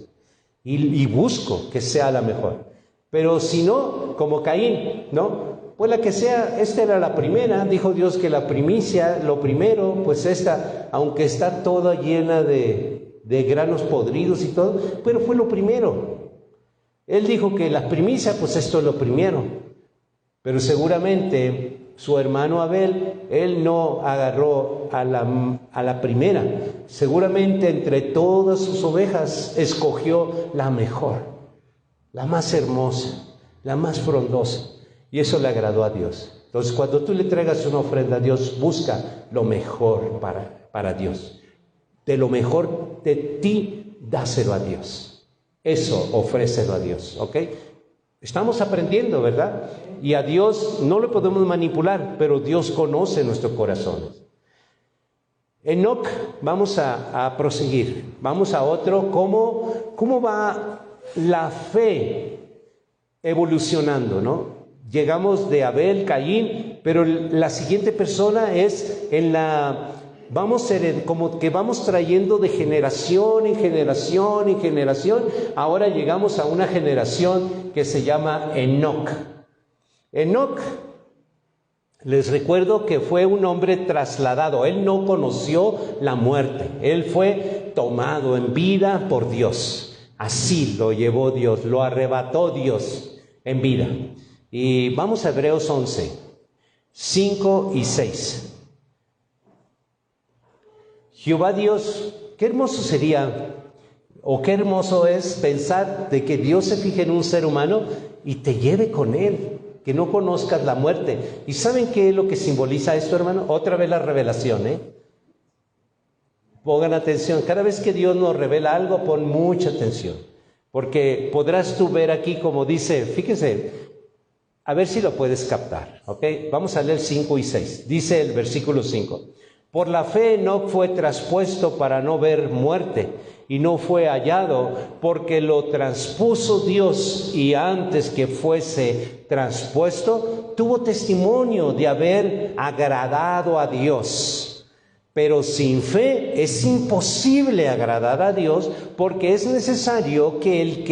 Speaker 1: Y busco que sea la mejor. Pero si no, como Caín, ¿no? Pues la que sea, esta era la primera, dijo Dios que la primicia, lo primero, pues esta, aunque está toda llena de granos podridos y todo, pero fue lo primero. Él dijo que la primicia, pues esto es lo primero. Pero seguramente su hermano Abel, él no agarró a la primera. Seguramente entre todas sus ovejas escogió la mejor, la más hermosa, la más frondosa. Y eso le agradó a Dios. Entonces, cuando tú le traigas una ofrenda a Dios, busca lo mejor para Dios. De lo mejor de ti, dáselo a Dios. Eso, ofrécelo a Dios, ¿ok? Estamos aprendiendo, ¿verdad? Y a Dios no lo podemos manipular, pero Dios conoce nuestros corazones. Enoc, vamos a proseguir. Vamos a otro. ¿Cómo va la fe evolucionando, no? Llegamos de Abel, Caín, pero la siguiente persona es como que vamos trayendo de generación en generación en generación. Ahora llegamos a una generación que se llama Enoc. Enoc, les recuerdo que fue un hombre trasladado. Él no conoció la muerte. Él fue tomado en vida por Dios. Así lo llevó Dios, lo arrebató Dios en vida. Y vamos a Hebreos 11, 5 y 6. Jehová Dios, qué hermoso sería, o qué hermoso es pensar de que Dios se fije en un ser humano y te lleve con él, que no conozcas la muerte. ¿Y saben qué es lo que simboliza esto, hermano? Otra vez la revelación, Pongan atención, cada vez que Dios nos revela algo, pon mucha atención, porque podrás tú ver aquí como dice, fíjense, a ver si lo puedes captar, ¿ok? Vamos a leer 5 y 6. Dice el versículo 5. Por la fe Enoc fue traspuesto para no ver muerte, y no fue hallado, porque lo traspuso Dios, y antes que fuese traspuesto, tuvo testimonio de haber agradado a Dios. Pero sin fe es imposible agradar a Dios, porque es necesario que el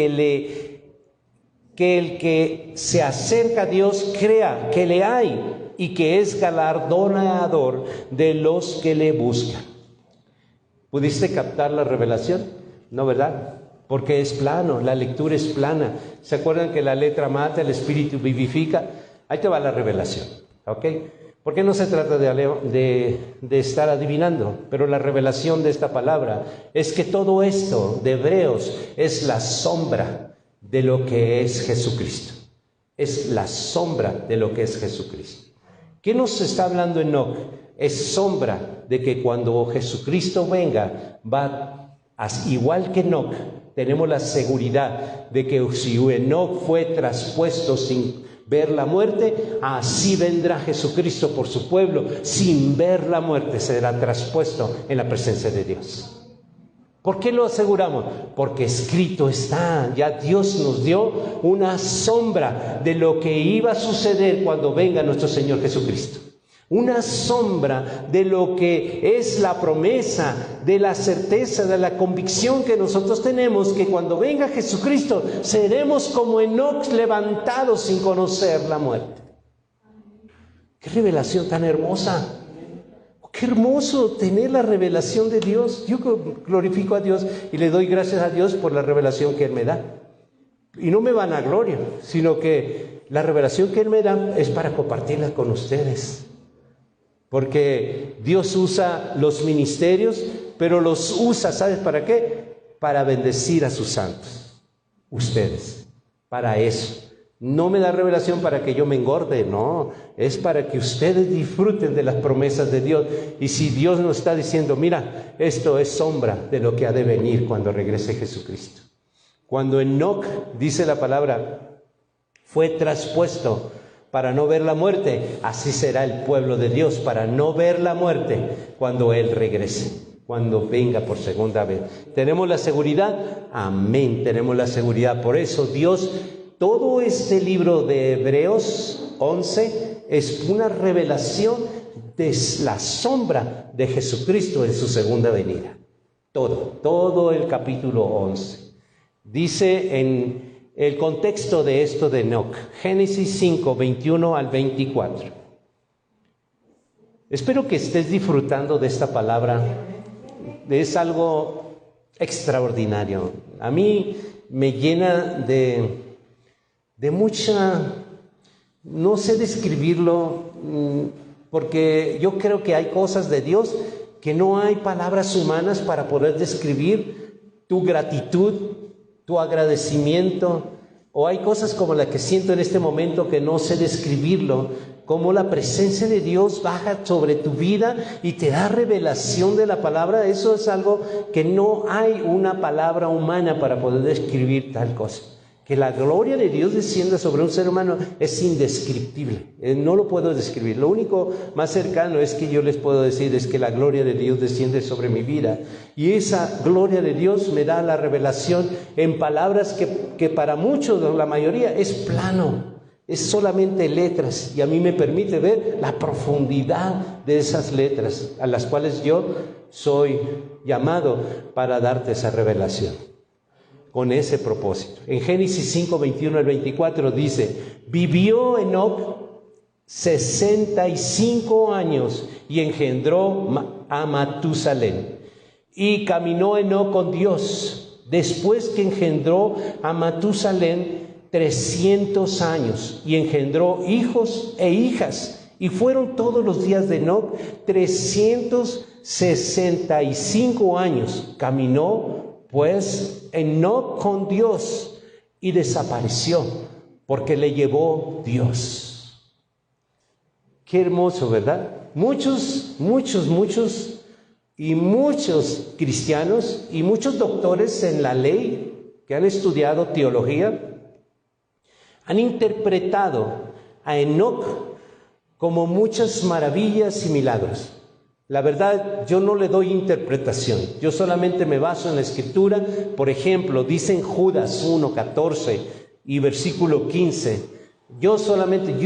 Speaker 1: que se acerca a Dios crea que le hay y que es galardonador de los que le buscan. ¿Pudiste captar la revelación? No, ¿verdad? Porque es plano, la lectura es plana. ¿Se acuerdan que la letra mata, el espíritu vivifica? Ahí te va la revelación, ¿ok? Porque no se trata de estar adivinando, pero la revelación de esta palabra es que todo esto de Hebreos es la sombra de lo que es Jesucristo. Es la sombra de lo que es Jesucristo. ¿Qué nos está hablando Enoc? Es sombra de que cuando Jesucristo venga, igual que Enoc, tenemos la seguridad de que si Enoc fue traspuesto sin ver la muerte, así vendrá Jesucristo por su pueblo, sin ver la muerte, será traspuesto en la presencia de Dios. ¿Por qué lo aseguramos? Porque escrito está, ya Dios nos dio una sombra de lo que iba a suceder cuando venga nuestro Señor Jesucristo. Una sombra de lo que es la promesa, de la certeza, de la convicción que nosotros tenemos, que cuando venga Jesucristo seremos como Enoc levantados sin conocer la muerte. ¡Qué revelación tan hermosa! Qué hermoso tener la revelación de Dios. Yo glorifico a Dios y le doy gracias a Dios por la revelación que Él me da. Y no me vanaglorio, sino que la revelación que Él me da es para compartirla con ustedes. Porque Dios usa los ministerios, pero los usa, ¿sabes para qué? Para bendecir a sus santos. Ustedes, para eso. No me da revelación para que yo me engorde, no, es para que ustedes disfruten de las promesas de Dios. Y si Dios nos está diciendo, mira, esto es sombra de lo que ha de venir cuando regrese Jesucristo. Cuando Enoc, dice la palabra, fue traspuesto para no ver la muerte, así será el pueblo de Dios, para no ver la muerte cuando Él regrese, cuando venga por segunda vez. ¿Tenemos la seguridad? Amén, tenemos la seguridad. Por eso Dios... Todo este libro de Hebreos 11 es una revelación de la sombra de Jesucristo en su segunda venida. Todo el capítulo 11. Dice en el contexto de esto de Enoc, Génesis 5, 21 al 24. Espero que estés disfrutando de esta palabra. Es algo extraordinario. A mí me llena de mucha, no sé describirlo, porque yo creo que hay cosas de Dios que no hay palabras humanas para poder describir tu gratitud, tu agradecimiento, o hay cosas como la que siento en este momento que no sé describirlo, como la presencia de Dios baja sobre tu vida y te da revelación de la palabra. Eso es algo que no hay una palabra humana para poder describir tal cosa. Que la gloria de Dios descienda sobre un ser humano es indescriptible. No lo puedo describir. Lo único más cercano es que yo les puedo decir es que la gloria de Dios desciende sobre mi vida. Y esa gloria de Dios me da la revelación en palabras que para muchos, la mayoría, es plano. Es solamente letras. Y a mí me permite ver la profundidad de esas letras a las cuales yo soy llamado para darte esa revelación. Con ese propósito. En Génesis 5, 21 al 24 dice: vivió Enoc 65 años y engendró a Matusalén. Y caminó Enoc con Dios, después que engendró a Matusalén 300 años, y engendró hijos e hijas. Y fueron todos los días de Enoc 365 años. Caminó pues Enoc con Dios y desapareció, porque le llevó Dios. Qué hermoso, ¿verdad? Muchos cristianos y muchos doctores en la ley que han estudiado teología han interpretado a Enoc como muchas maravillas y milagros. La verdad, yo no le doy interpretación. Yo solamente me baso en la Escritura. Por ejemplo, dice en Judas 1, 14 y versículo 15. Yo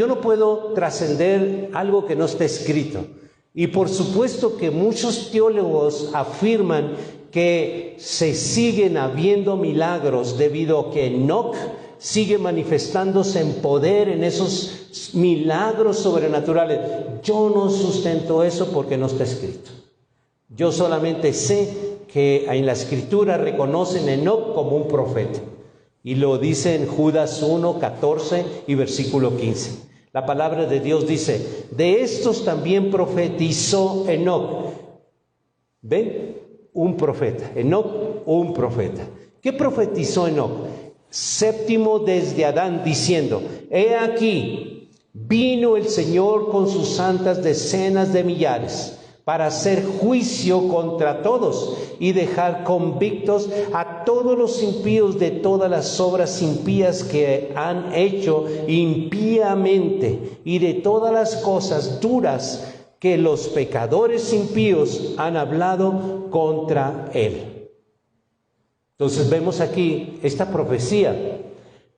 Speaker 1: no puedo trascender algo que no está escrito. Y por supuesto que muchos teólogos afirman que se siguen habiendo milagros debido a que Enoc sigue manifestándose en poder en esos milagros sobrenaturales. Yo no sustento eso porque no está escrito. Yo solamente sé que en la Escritura reconocen a Enoc como un profeta. Y lo dice en Judas 1, 14 y versículo 15. La palabra de Dios dice: de estos también profetizó Enoc. ¿Ven? Un profeta. Enoc, un profeta. ¿Qué profetizó Enoc? Séptimo desde Adán, diciendo: he aquí, vino el Señor con sus santas decenas de millares para hacer juicio contra todos y dejar convictos a todos los impíos de todas las obras impías que han hecho impíamente y de todas las cosas duras que los pecadores impíos han hablado contra él. Entonces vemos aquí esta profecía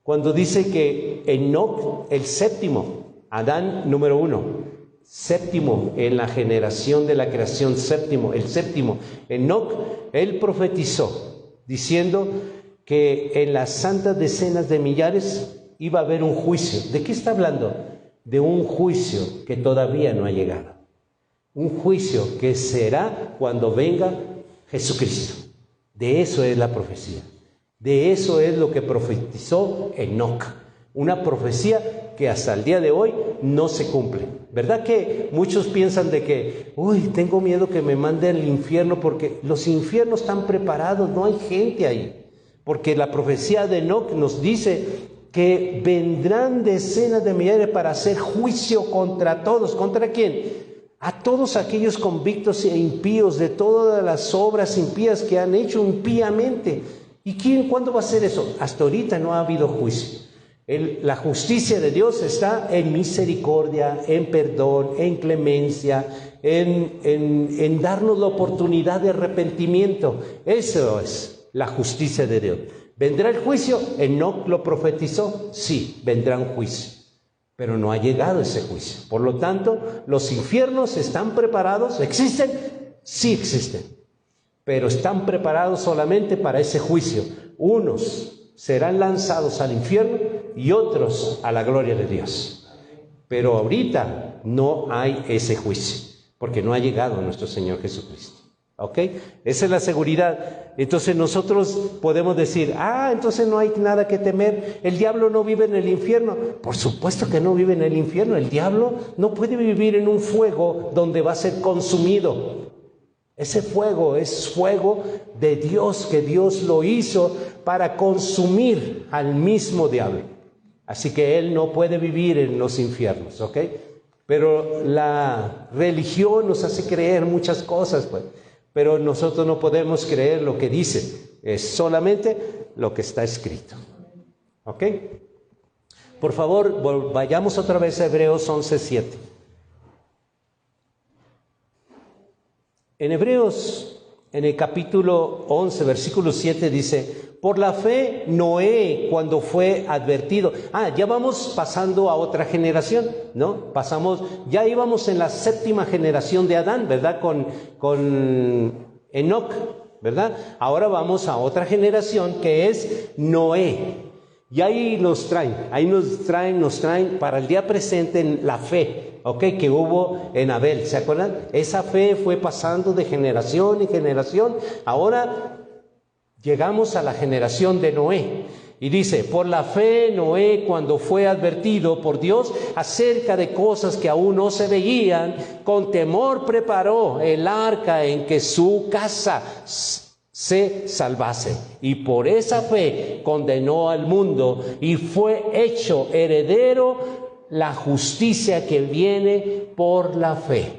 Speaker 1: cuando dice que Enoc, el séptimo, Adán número 1, séptimo en la generación de la creación, el séptimo, Enoc, él profetizó diciendo que en las santas decenas de millares iba a haber un juicio. ¿De qué está hablando? De un juicio que todavía no ha llegado. Un juicio que será cuando venga Jesucristo. De eso es la profecía. De eso es lo que profetizó Enoc. Una profecía que hasta el día de hoy no se cumple. ¿Verdad que muchos piensan de que, tengo miedo que me manden al infierno porque los infiernos están preparados, no hay gente ahí? Porque la profecía de Enoc nos dice que vendrán decenas de millares para hacer juicio contra todos. ¿Contra quién? A todos aquellos convictos e impíos de todas las obras impías que han hecho impíamente. ¿Y cuándo va a ser eso? Hasta ahorita no ha habido juicio. La justicia de Dios está en misericordia, en perdón, en clemencia, en darnos la oportunidad de arrepentimiento. Eso es la justicia de Dios. ¿Vendrá el juicio? Enoc lo profetizó. Sí, vendrá un juicio. pero no ha llegado ese juicio. Por lo tanto, los infiernos están preparados. ¿Existen? Sí existen, pero están preparados solamente para ese juicio. Unos serán lanzados al infierno y otros a la gloria de Dios. Pero ahorita no hay ese juicio, porque no ha llegado nuestro Señor Jesucristo. ¿Ok? Esa es la seguridad. Entonces nosotros podemos decir, entonces no hay nada que temer. El diablo no vive en el infierno. Por supuesto que no vive en el infierno. El diablo no puede vivir en un fuego donde va a ser consumido. Ese fuego es fuego de Dios, que Dios lo hizo para consumir al mismo diablo. Así que él no puede vivir en los infiernos, ¿ok? Pero la religión nos hace creer muchas cosas, pues. Pero nosotros no podemos creer lo que dice, es solamente lo que está escrito. ¿Ok? Por favor, vayamos otra vez a Hebreos 11:7. En Hebreos, en el capítulo 11, versículo 7 dice, por la fe Noé cuando fue advertido. Ya vamos pasando a otra generación, ¿no? Ya íbamos en la 7ª generación de Adán, ¿verdad? Con Enoc, ¿verdad? Ahora vamos a otra generación que es Noé. Y ahí nos traen para el día presente en la fe, ¿ok? Que hubo en Abel, ¿se acuerdan? Esa fe fue pasando de generación en generación. Ahora llegamos a la generación de Noé. Y dice, por la fe Noé, cuando fue advertido por Dios acerca de cosas que aún no se veían, con temor preparó el arca en que su casa se salvase. Y por esa fe condenó al mundo y fue hecho heredero la justicia que viene por la fe.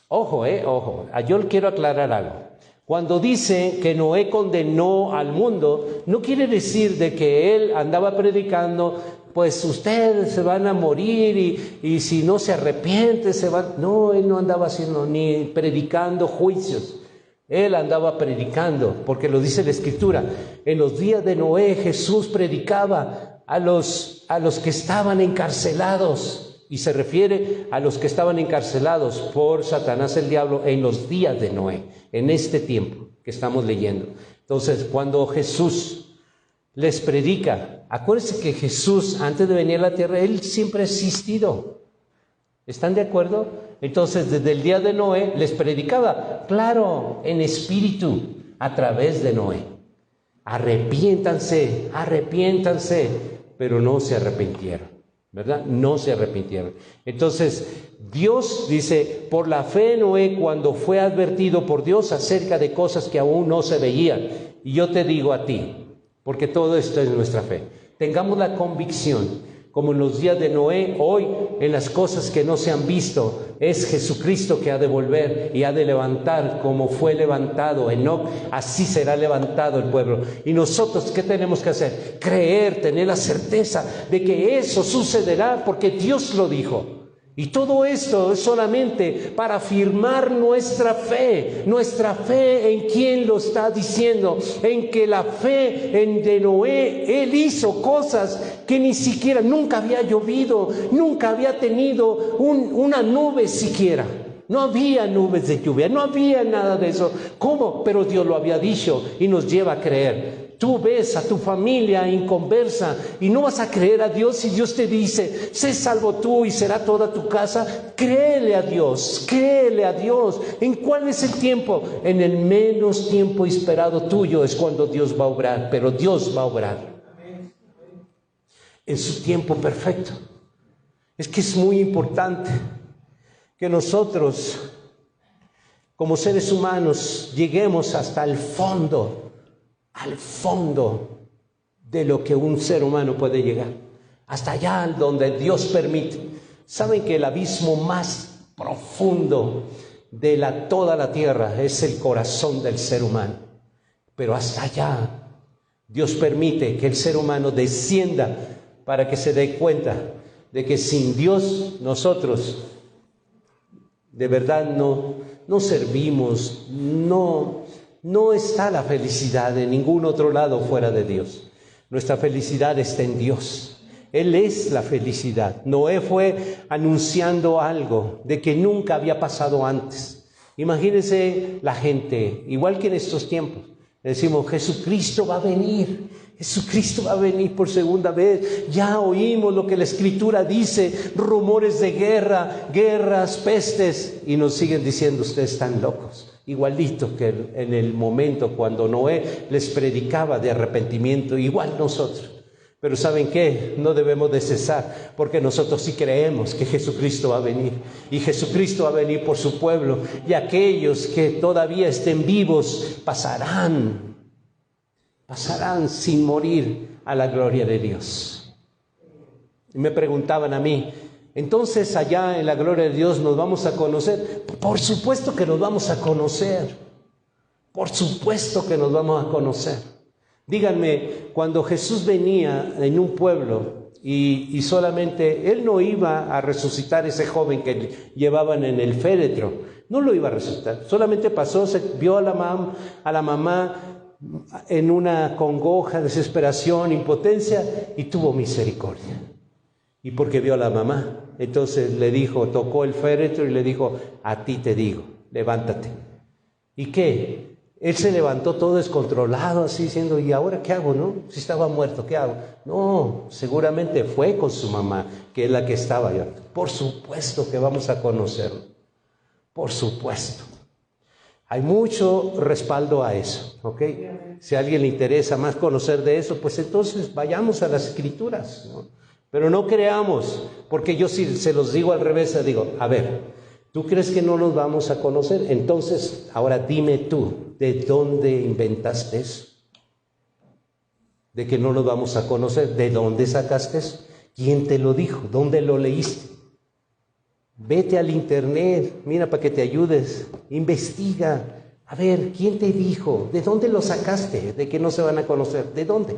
Speaker 1: Ojo, ojo. Yo quiero aclarar algo. Cuando dice que Noé condenó al mundo, no quiere decir de que él andaba predicando, pues ustedes se van a morir y si no se arrepienten se van. No, él no andaba haciendo ni predicando juicios. Él andaba predicando, porque lo dice la Escritura. En los días de Noé Jesús predicaba a los que estaban encarcelados. Y se refiere a los que estaban encarcelados por Satanás el diablo en los días de Noé, en este tiempo que estamos leyendo. Entonces, cuando Jesús les predica, acuérdense que Jesús, antes de venir a la tierra, Él siempre ha existido. ¿Están de acuerdo? Entonces, desde el día de Noé, les predicaba, claro, en espíritu, a través de Noé. Arrepiéntanse, pero no se arrepintieron. ¿Verdad? No se arrepintieron. Entonces, Dios dice, por la fe Noé, cuando fue advertido por Dios acerca de cosas que aún no se veían. Y yo te digo a ti, porque todo esto es nuestra fe, tengamos la convicción, como en los días de Noé, hoy en las cosas que no se han visto, es Jesucristo que ha de volver y ha de levantar como fue levantado Enoc, así será levantado el pueblo. Y nosotros, ¿qué tenemos que hacer? Creer, tener la certeza de que eso sucederá porque Dios lo dijo. Y todo esto es solamente para afirmar nuestra fe en quien lo está diciendo, en que la fe de Noé, él hizo cosas que ni siquiera, nunca había llovido, nunca había tenido una nube siquiera. No había nubes de lluvia, no había nada de eso. ¿Cómo? Pero Dios lo había dicho y nos lleva a creer. Tú ves a tu familia inconversa y no vas a creer a Dios si Dios te dice, sé salvo tú y será toda tu casa. Créele a Dios, créele a Dios. ¿En cuál es el tiempo? En el menos tiempo esperado tuyo es cuando Dios va a obrar, pero Dios va a obrar en su tiempo perfecto. Es que es muy importante que nosotros, como seres humanos, lleguemos hasta el fondo, al fondo de lo que un ser humano puede llegar, hasta allá donde Dios permite. Saben que el abismo más profundo de toda la tierra es el corazón del ser humano, pero hasta allá Dios permite que el ser humano descienda para que se dé cuenta de que sin Dios nosotros de verdad no servimos, no está la felicidad en ningún otro lado fuera de Dios. Nuestra felicidad está en Dios. Él es la felicidad. Noé fue anunciando algo de que nunca había pasado antes. Imagínense la gente, igual que en estos tiempos, decimos, Jesucristo va a venir. Jesucristo va a venir por segunda vez. Ya oímos lo que la Escritura dice, rumores de guerra, guerras, pestes, y nos siguen diciendo, ustedes están locos. Igualito que en el momento cuando Noé les predicaba de arrepentimiento, igual nosotros. Pero ¿saben qué? No debemos de cesar, porque nosotros sí creemos que Jesucristo va a venir. Y Jesucristo va a venir por su pueblo. Y aquellos que todavía estén vivos pasarán sin morir a la gloria de Dios. Y me preguntaban a mí, entonces allá en la gloria de Dios nos vamos a conocer. Por supuesto que nos vamos a conocer. Por supuesto que nos vamos a conocer. Díganme, cuando Jesús venía en un pueblo y solamente Él no iba a resucitar ese joven que llevaban en el féretro, no lo iba a resucitar. Solamente pasó, se vio a la mamá en una congoja, desesperación, impotencia, y tuvo misericordia. Y porque vio a la mamá, entonces le dijo, tocó el féretro y le dijo, a ti te digo, levántate. ¿Y qué? Él se levantó todo descontrolado, así diciendo, ¿y ahora qué hago, no? Si estaba muerto, ¿qué hago? No, seguramente fue con su mamá, que es la que estaba allá. Por supuesto que vamos a conocerlo. Por supuesto. Hay mucho respaldo a eso, ¿ok? Si a alguien le interesa más conocer de eso, pues entonces vayamos a las Escrituras, ¿no? Pero no creamos, porque yo si se los digo al revés, digo, a ver, ¿tú crees que no nos vamos a conocer? Entonces, ahora dime tú, ¿de dónde inventaste eso? De que no nos vamos a conocer, ¿de dónde sacaste eso? ¿Quién te lo dijo? ¿Dónde lo leíste? Vete al internet, mira para que te ayudes, investiga, a ver, ¿quién te dijo? ¿De dónde lo sacaste? ¿De que no se van a conocer? ¿De dónde?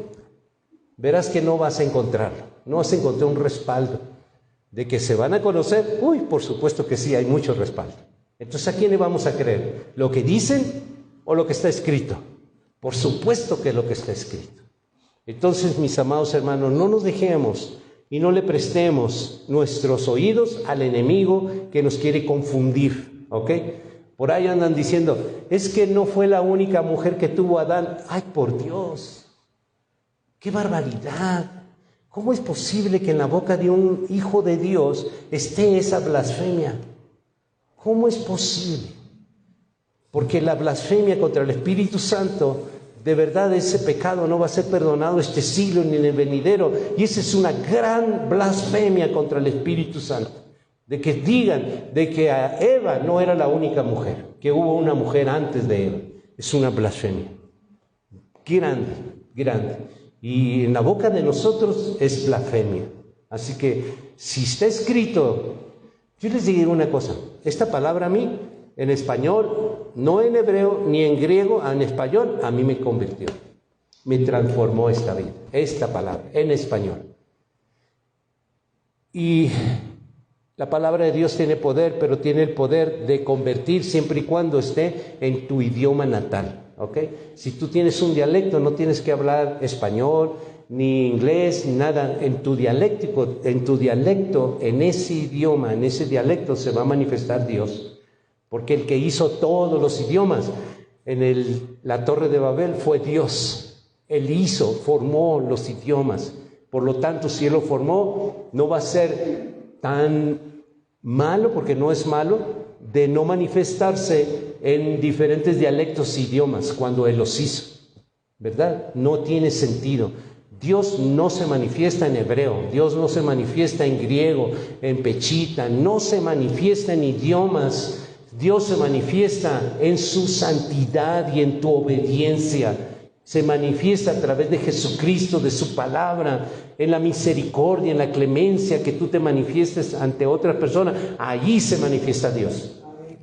Speaker 1: Verás que no vas a encontrarlo, no vas a encontrar un respaldo. De que se van a conocer, uy, por supuesto que sí, hay mucho respaldo. Entonces, ¿a quién le vamos a creer? ¿Lo que dicen o lo que está escrito? Por supuesto que es lo que está escrito. Entonces, mis amados hermanos, no nos dejemos y no le prestemos nuestros oídos al enemigo que nos quiere confundir, ¿ok? Por ahí andan diciendo, es que no fue la única mujer que tuvo Adán. ¡Ay, por Dios! ¡Qué barbaridad! ¿Cómo es posible que en la boca de un hijo de Dios esté esa blasfemia? ¿Cómo es posible? Porque la blasfemia contra el Espíritu Santo, de verdad ese pecado no va a ser perdonado este siglo ni en el venidero. Y esa es una gran blasfemia contra el Espíritu Santo. De que digan de que a Eva no era la única mujer, que hubo una mujer antes de Eva. Es una blasfemia. Grande, grande. Y en la boca de nosotros es blasfemia. Así que si está escrito, yo les digo una cosa, esta palabra a mí, en español, no en hebreo ni en griego, en español, a mí me convirtió. Me transformó esta vida, esta palabra, en español. Y la palabra de Dios tiene poder, pero tiene el poder de convertir siempre y cuando esté en tu idioma natal. ¿Okay? Si tú tienes un dialecto, no tienes que hablar español, ni inglés, ni nada. En tu dialecto, en ese idioma, en ese dialecto se va a manifestar Dios. Porque el que hizo todos los idiomas en la Torre de Babel fue Dios. Él formó los idiomas. Por lo tanto, si Él lo formó, no va a ser tan malo, porque no es malo, de no manifestarse en diferentes dialectos e idiomas cuando Él los hizo, ¿verdad? No tiene sentido. Dios no se manifiesta en hebreo, Dios no se manifiesta en griego, en pechita, no se manifiesta en idiomas. Dios se manifiesta en su santidad y en tu obediencia. Se manifiesta a través de Jesucristo, de su palabra, en la misericordia, en la clemencia, que tú te manifiestes ante otras personas. Allí se manifiesta Dios.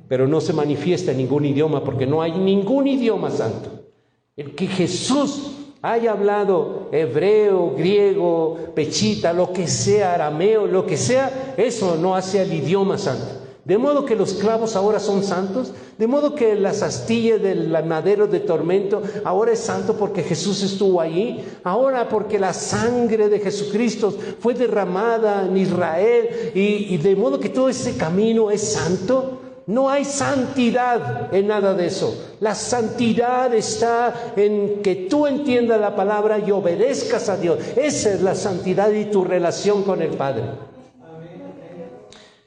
Speaker 1: Pero no se manifiesta en ningún idioma, porque no hay ningún idioma santo. El que Jesús haya hablado hebreo, griego, pechita, lo que sea, arameo, lo que sea, eso no hace al idioma santo. De modo que los esclavos ahora son santos. De modo que las astillas del madero de tormento ahora es santo porque Jesús estuvo allí, ahora porque la sangre de Jesucristo fue derramada en Israel y de modo que todo ese camino es santo. No hay santidad en nada de eso. La santidad está en que tú entiendas la palabra y obedezcas a Dios. Esa es la santidad y tu relación con el Padre.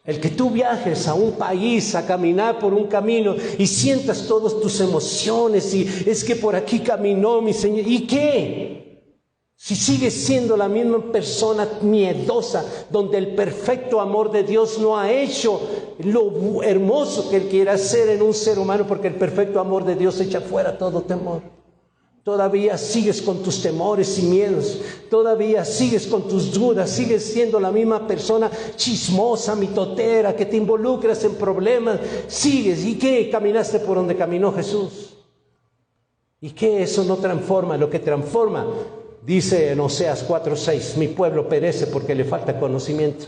Speaker 1: El que tú viajes a un país, a caminar por un camino y sientas todas tus emociones y es que por aquí caminó mi Señor. ¿Y qué? Si sigues siendo la misma persona miedosa, donde el perfecto amor de Dios no ha hecho lo hermoso que Él quiere hacer en un ser humano, porque el perfecto amor de Dios echa fuera todo temor. Todavía sigues con tus temores y miedos, todavía sigues con tus dudas, sigues siendo la misma persona chismosa, mitotera, que te involucras en problemas, sigues. ¿Y qué? Caminaste por donde caminó Jesús. ¿Y qué? Eso no transforma. Lo que transforma, dice en Oseas 4:6, mi pueblo perece porque le falta conocimiento.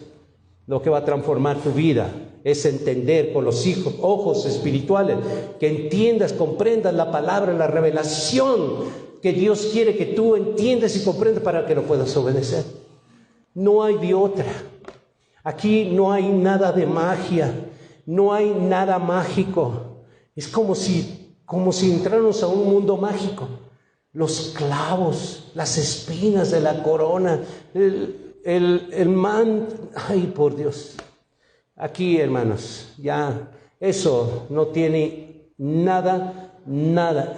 Speaker 1: Lo que va a transformar tu vida es entender con los ojos espirituales, que entiendas, comprendas la palabra, la revelación que Dios quiere que tú entiendas y comprendas para que lo puedas obedecer. No hay de otra. Aquí no hay nada de magia, no hay nada mágico. Es como si entráramos a un mundo mágico. Los clavos, las espinas de la corona, el manto, ay por Dios. Aquí, hermanos, ya eso no tiene nada.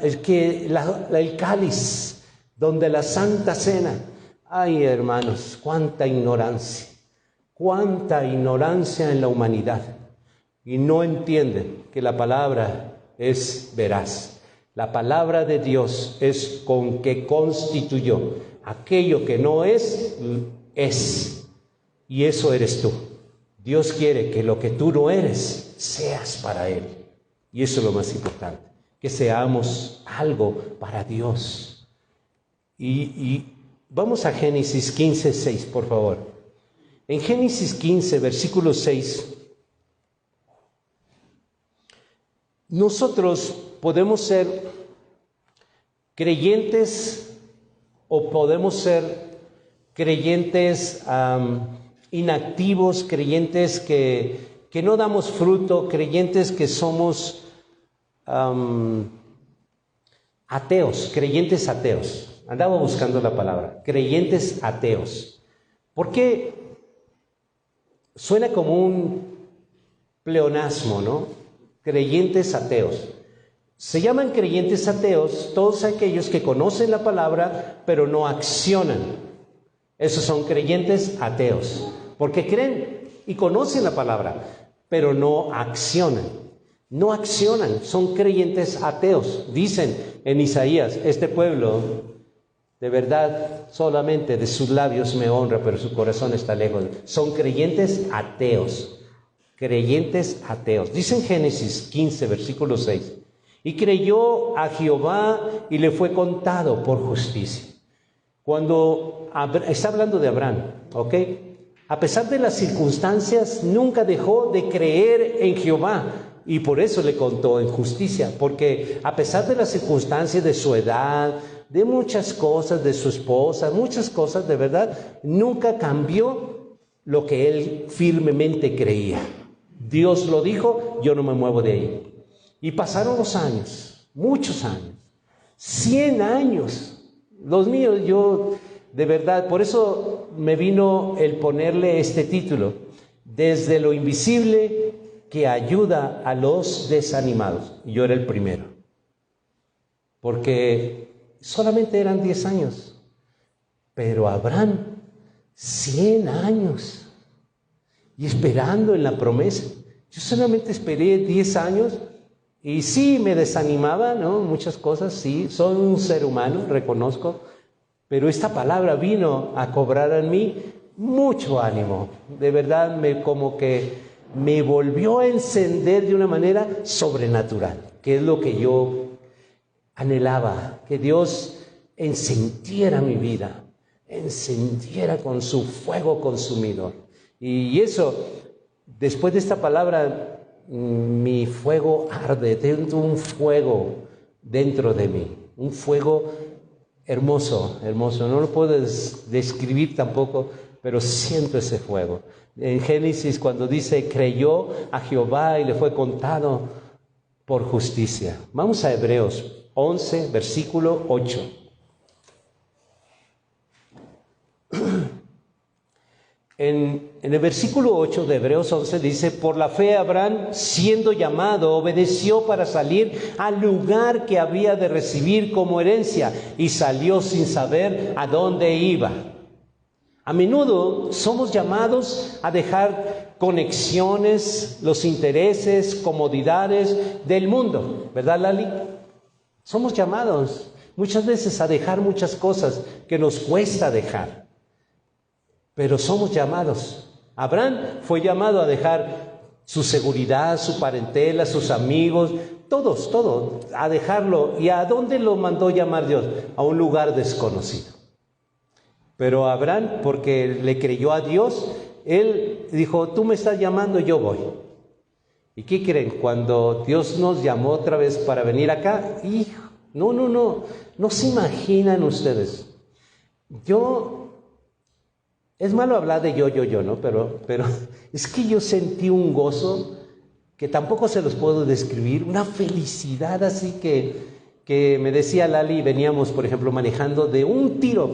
Speaker 1: El cáliz donde la Santa Cena, ay hermanos, cuánta ignorancia en la humanidad. Y no entienden que la palabra es veraz. La palabra de Dios es con que constituyó aquello que no es, es. Y eso eres tú. Dios quiere que lo que tú no eres, seas para Él. Y eso es lo más importante, que seamos algo para Dios. Y vamos a Génesis 15:6, por favor. En Génesis 15, versículo 6, nosotros podemos ser creyentes o podemos ser creyentes inactivos, creyentes que no damos fruto, creyentes que somos ateos, creyentes ateos. Andaba buscando la palabra, creyentes ateos. ¿Por qué? Suena como un pleonasmo, ¿no? Creyentes ateos. Se llaman creyentes ateos todos aquellos que conocen la palabra pero no accionan. Esos son creyentes ateos, porque creen y conocen la palabra pero no accionan. No accionan, son creyentes ateos. Dicen en Isaías, este pueblo de verdad solamente de sus labios me honra, pero su corazón está lejos. Son creyentes ateos. Creyentes ateos. Dice en Génesis 15, versículo 6. Y creyó a Jehová y le fue contado por justicia. Cuando está hablando de Abraham, ¿ok? A pesar de las circunstancias, nunca dejó de creer en Jehová. Y por eso le contó en justicia. Porque a pesar de las circunstancias de su edad, de muchas cosas, de su esposa, muchas cosas, de verdad, nunca cambió lo que él firmemente creía. Dios lo dijo, yo no me muevo de ahí. Y pasaron los años, muchos años, 100 años. Los míos, yo, de verdad, por eso me vino el ponerle este título, Desde lo invisible que ayuda a los desanimados. Y yo era el primero, porque solamente eran 10 años, pero Abraham, 100 años, y esperando en la promesa. Yo solamente esperé 10 años, y sí me desanimaba, ¿no? Muchas cosas, sí, soy un ser humano, reconozco, pero esta palabra vino a cobrar en mí mucho ánimo. De verdad, como que me volvió a encender de una manera sobrenatural, que es lo que yo anhelaba, que Dios encendiera mi vida, encendiera con su fuego consumidor. Y eso, después de esta palabra, mi fuego arde, tengo un fuego dentro de mí, un fuego hermoso, hermoso. No lo puedo describir tampoco, pero siento ese fuego. En Génesis, cuando dice, creyó a Jehová y le fue contado por justicia. Vamos a Hebreos 11, versículo 8. En el versículo 8 de Hebreos 11 dice, por la fe Abraham, siendo llamado, obedeció para salir al lugar que había de recibir como herencia y salió sin saber a dónde iba. A menudo somos llamados a dejar conexiones, los intereses, comodidades del mundo, ¿verdad, Lali? Somos llamados muchas veces a dejar muchas cosas que nos cuesta dejar. Pero somos llamados. Abraham fue llamado a dejar su seguridad, su parentela, sus amigos, todo, a dejarlo. ¿Y a dónde lo mandó llamar Dios? A un lugar desconocido. Pero Abraham, porque le creyó a Dios, él dijo, tú me estás llamando, yo voy. ¿Y qué creen? Cuando Dios nos llamó otra vez para venir acá, hijo, no se imaginan ustedes. Es malo hablar de yo, ¿no? Pero es que yo sentí un gozo que tampoco se los puedo describir, una felicidad así que me decía Lali, veníamos, por ejemplo, manejando de un tiro,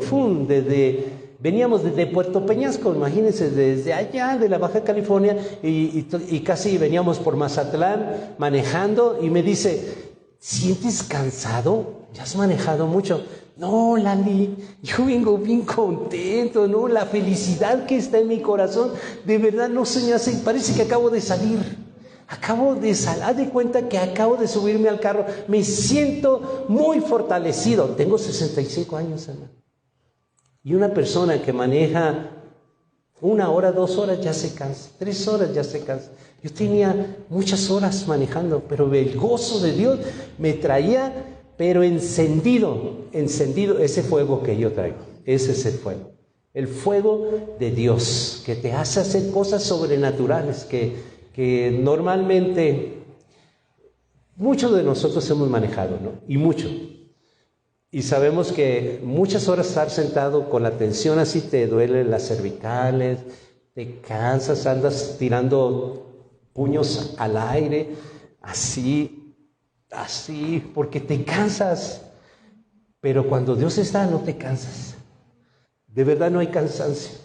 Speaker 1: veníamos desde Puerto Peñasco, imagínense, desde allá de la Baja California, y casi veníamos por Mazatlán manejando, y me dice, ¿sientes cansado? ¿Ya has manejado mucho? No, Lali, yo vengo bien contento, ¿no? La felicidad que está en mi corazón, de verdad no se me hace, parece que acabo de salir. Haz de cuenta que acabo de subirme al carro, me siento muy fortalecido. Tengo 65 años, hermano. Y una persona que maneja 1 hora, 2 horas ya se cansa, 3 horas ya se cansa. Yo tenía muchas horas manejando, pero el gozo de Dios me traía, pero encendido ese fuego que yo traigo. Ese es el fuego de Dios, que te hace hacer cosas sobrenaturales, que normalmente muchos de nosotros hemos manejado, ¿no? Y sabemos que muchas horas estar sentado con la tensión así te duelen las cervicales, te cansas, andas tirando puños al aire, así, porque te cansas. Pero cuando Dios está, no te cansas. De verdad no hay cansancio.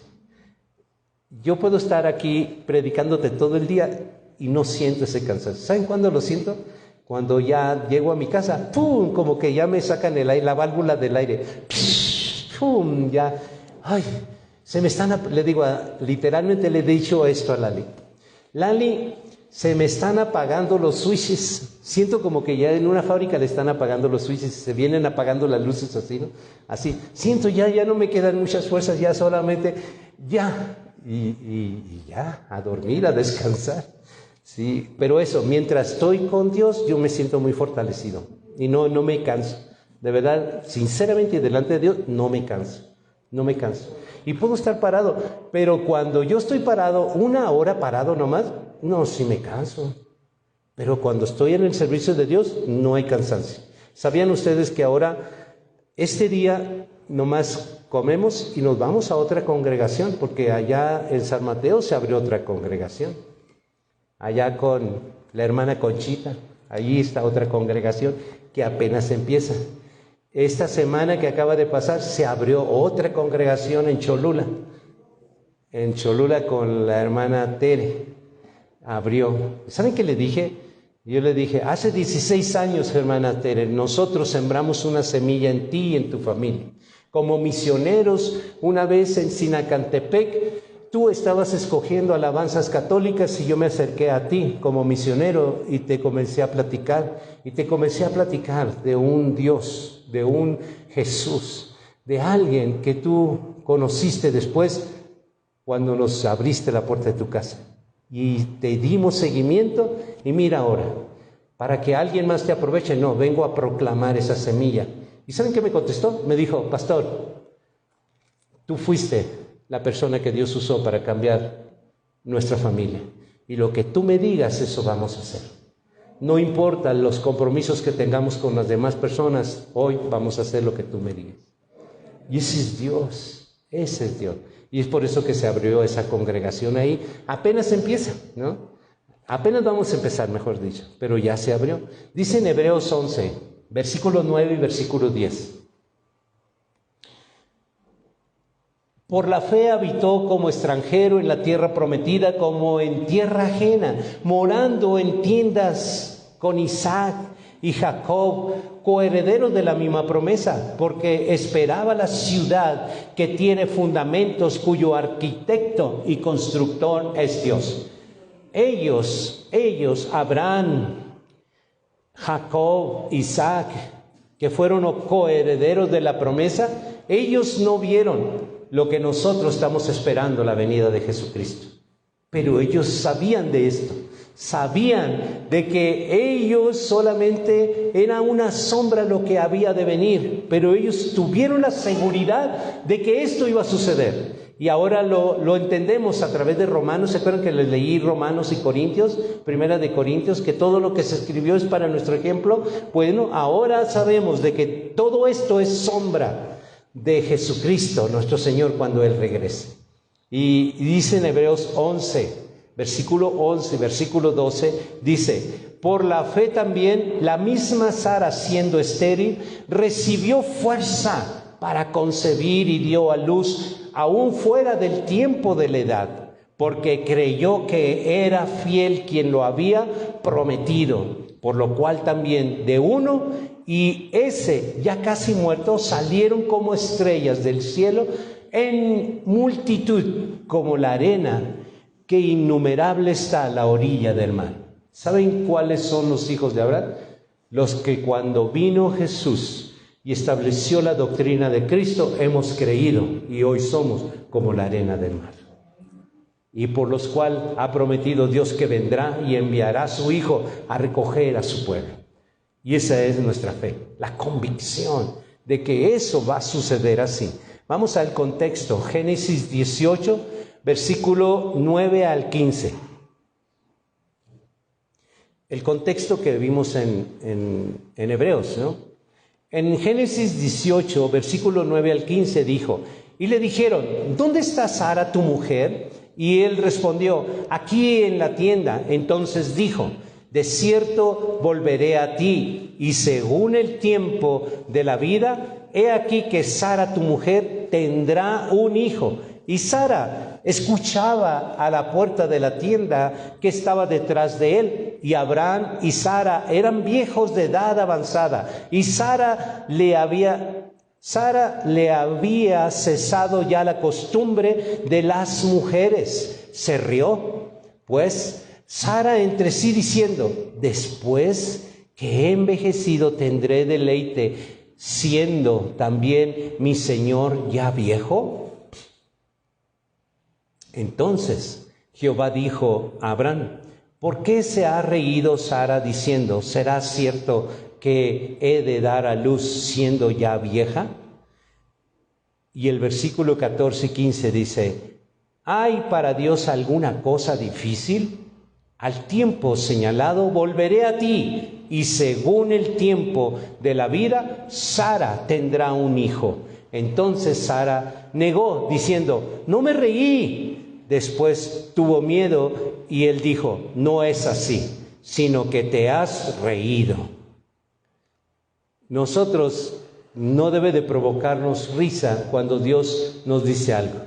Speaker 1: Yo puedo estar aquí predicándote todo el día y no siento ese cansancio. ¿Saben cuándo lo siento? Cuando ya llego a mi casa, ¡pum! Como que ya me sacan el aire, la válvula del aire. ¡Pum! Ya, ay, se me están, literalmente le he dicho esto a Lali, se me están apagando los switches. Siento como que ya en una fábrica le están apagando los switches, se vienen apagando las luces así, ¿no? Así, siento ya no me quedan muchas fuerzas, ya solamente, ya. Y ya, a dormir, a descansar. Sí, pero eso, mientras estoy con Dios, yo me siento muy fortalecido y no me canso. De verdad, sinceramente, delante de Dios, no me canso. Y puedo estar parado, pero cuando yo estoy parado, 1 hora parado nomás, no, sí me canso. Pero cuando estoy en el servicio de Dios, no hay cansancio. ¿Sabían ustedes que ahora, este día, nomás comemos y nos vamos a otra congregación? Porque allá en San Mateo se abrió otra congregación. Allá con la hermana Conchita, allí está otra congregación que apenas empieza. Esta semana que acaba de pasar se abrió otra congregación en Cholula con la hermana Tere. Abrió. ¿Saben qué le dije? Yo le dije, hace 16 años, hermana Tere, nosotros sembramos una semilla en ti y en tu familia. Como misioneros, una vez en Sinacantepec, tú estabas escogiendo alabanzas católicas y yo me acerqué a ti como misionero y te comencé a platicar. Y te comencé a platicar de un Dios, de un Jesús, de alguien que tú conociste después cuando nos abriste la puerta de tu casa. Y te dimos seguimiento y mira ahora, para que alguien más te aproveche, no, vengo a proclamar esa semilla. ¿Y saben qué me contestó? Me dijo, pastor, tú fuiste la persona que Dios usó para cambiar nuestra familia. y lo que tú me digas, eso vamos a hacer. No importa los compromisos que tengamos con las demás personas, hoy vamos a hacer lo que tú me digas. Y ese es Dios, ese es Dios. Y es por eso que se abrió esa congregación ahí. Apenas empieza, ¿no? Apenas vamos a empezar, mejor dicho, pero ya se abrió. Dice en Hebreos 11, versículo 9 y versículo 10. Por la fe habitó como extranjero en la tierra prometida, como en tierra ajena, morando en tiendas con Isaac y Jacob, coherederos de la misma promesa, porque esperaba la ciudad que tiene fundamentos, cuyo arquitecto y constructor es Dios. Ellos, Abraham, Jacob, Isaac, que fueron coherederos de la promesa, ellos no vieron lo que nosotros estamos esperando, la venida de Jesucristo. Pero ellos sabían de esto, sabían de que ellos solamente era una sombra lo que había de venir, pero ellos tuvieron la seguridad de que esto iba a suceder. Y ahora lo entendemos a través de Romanos. ¿Se acuerdan que les leí Romanos y Corintios? Primera de Corintios, que todo lo que se escribió es para nuestro ejemplo. Bueno, ahora sabemos de que todo esto es sombra de Jesucristo, nuestro Señor, cuando Él regrese. Y dice en Hebreos 11, versículo 11, versículo 12, dice: por la fe también la misma Sara, siendo estéril, recibió fuerza para concebir y dio a luz aún fuera del tiempo de la edad, porque creyó que era fiel quien lo había prometido, por lo cual también de uno y ese ya casi muerto salieron como estrellas del cielo en multitud, como la arena que innumerable está a la orilla del mar. ¿Saben cuáles son los hijos de Abraham? Los que cuando vino Jesús y estableció la doctrina de Cristo, hemos creído y hoy somos como la arena del mar. Y por los cuales ha prometido Dios que vendrá y enviará a su Hijo a recoger a su pueblo. Y esa es nuestra fe, la convicción de que eso va a suceder así. Vamos al contexto, Génesis 18, versículo 9 al 15. El contexto que vimos en Hebreos, ¿no? En Génesis 18, versículo 9 al 15 dijo: y le dijeron, ¿dónde está Sara tu mujer? Y él respondió, aquí en la tienda. Entonces dijo, de cierto volveré a ti, y según el tiempo de la vida, he aquí que Sara tu mujer tendrá un hijo. Y Sara escuchaba a la puerta de la tienda que estaba detrás de él. Y Abraham y Sara eran viejos de edad avanzada. Y Sara le había cesado ya la costumbre de las mujeres. Se rió, pues, Sara entre sí diciendo, después que he envejecido tendré deleite, siendo también mi Señor ya viejo. Entonces Jehová dijo a Abraham, ¿por qué se ha reído Sara diciendo, ¿será cierto que he de dar a luz siendo ya vieja? Y el versículo 14 y 15 dice, ¿hay para Dios alguna cosa difícil? Al tiempo señalado volveré a ti, y según el tiempo de la vida, Sara tendrá un hijo. Entonces Sara negó, diciendo, no me reí. Después tuvo miedo y él dijo, no es así, sino que te has reído. Nosotros no debe de provocarnos risa cuando Dios nos dice algo.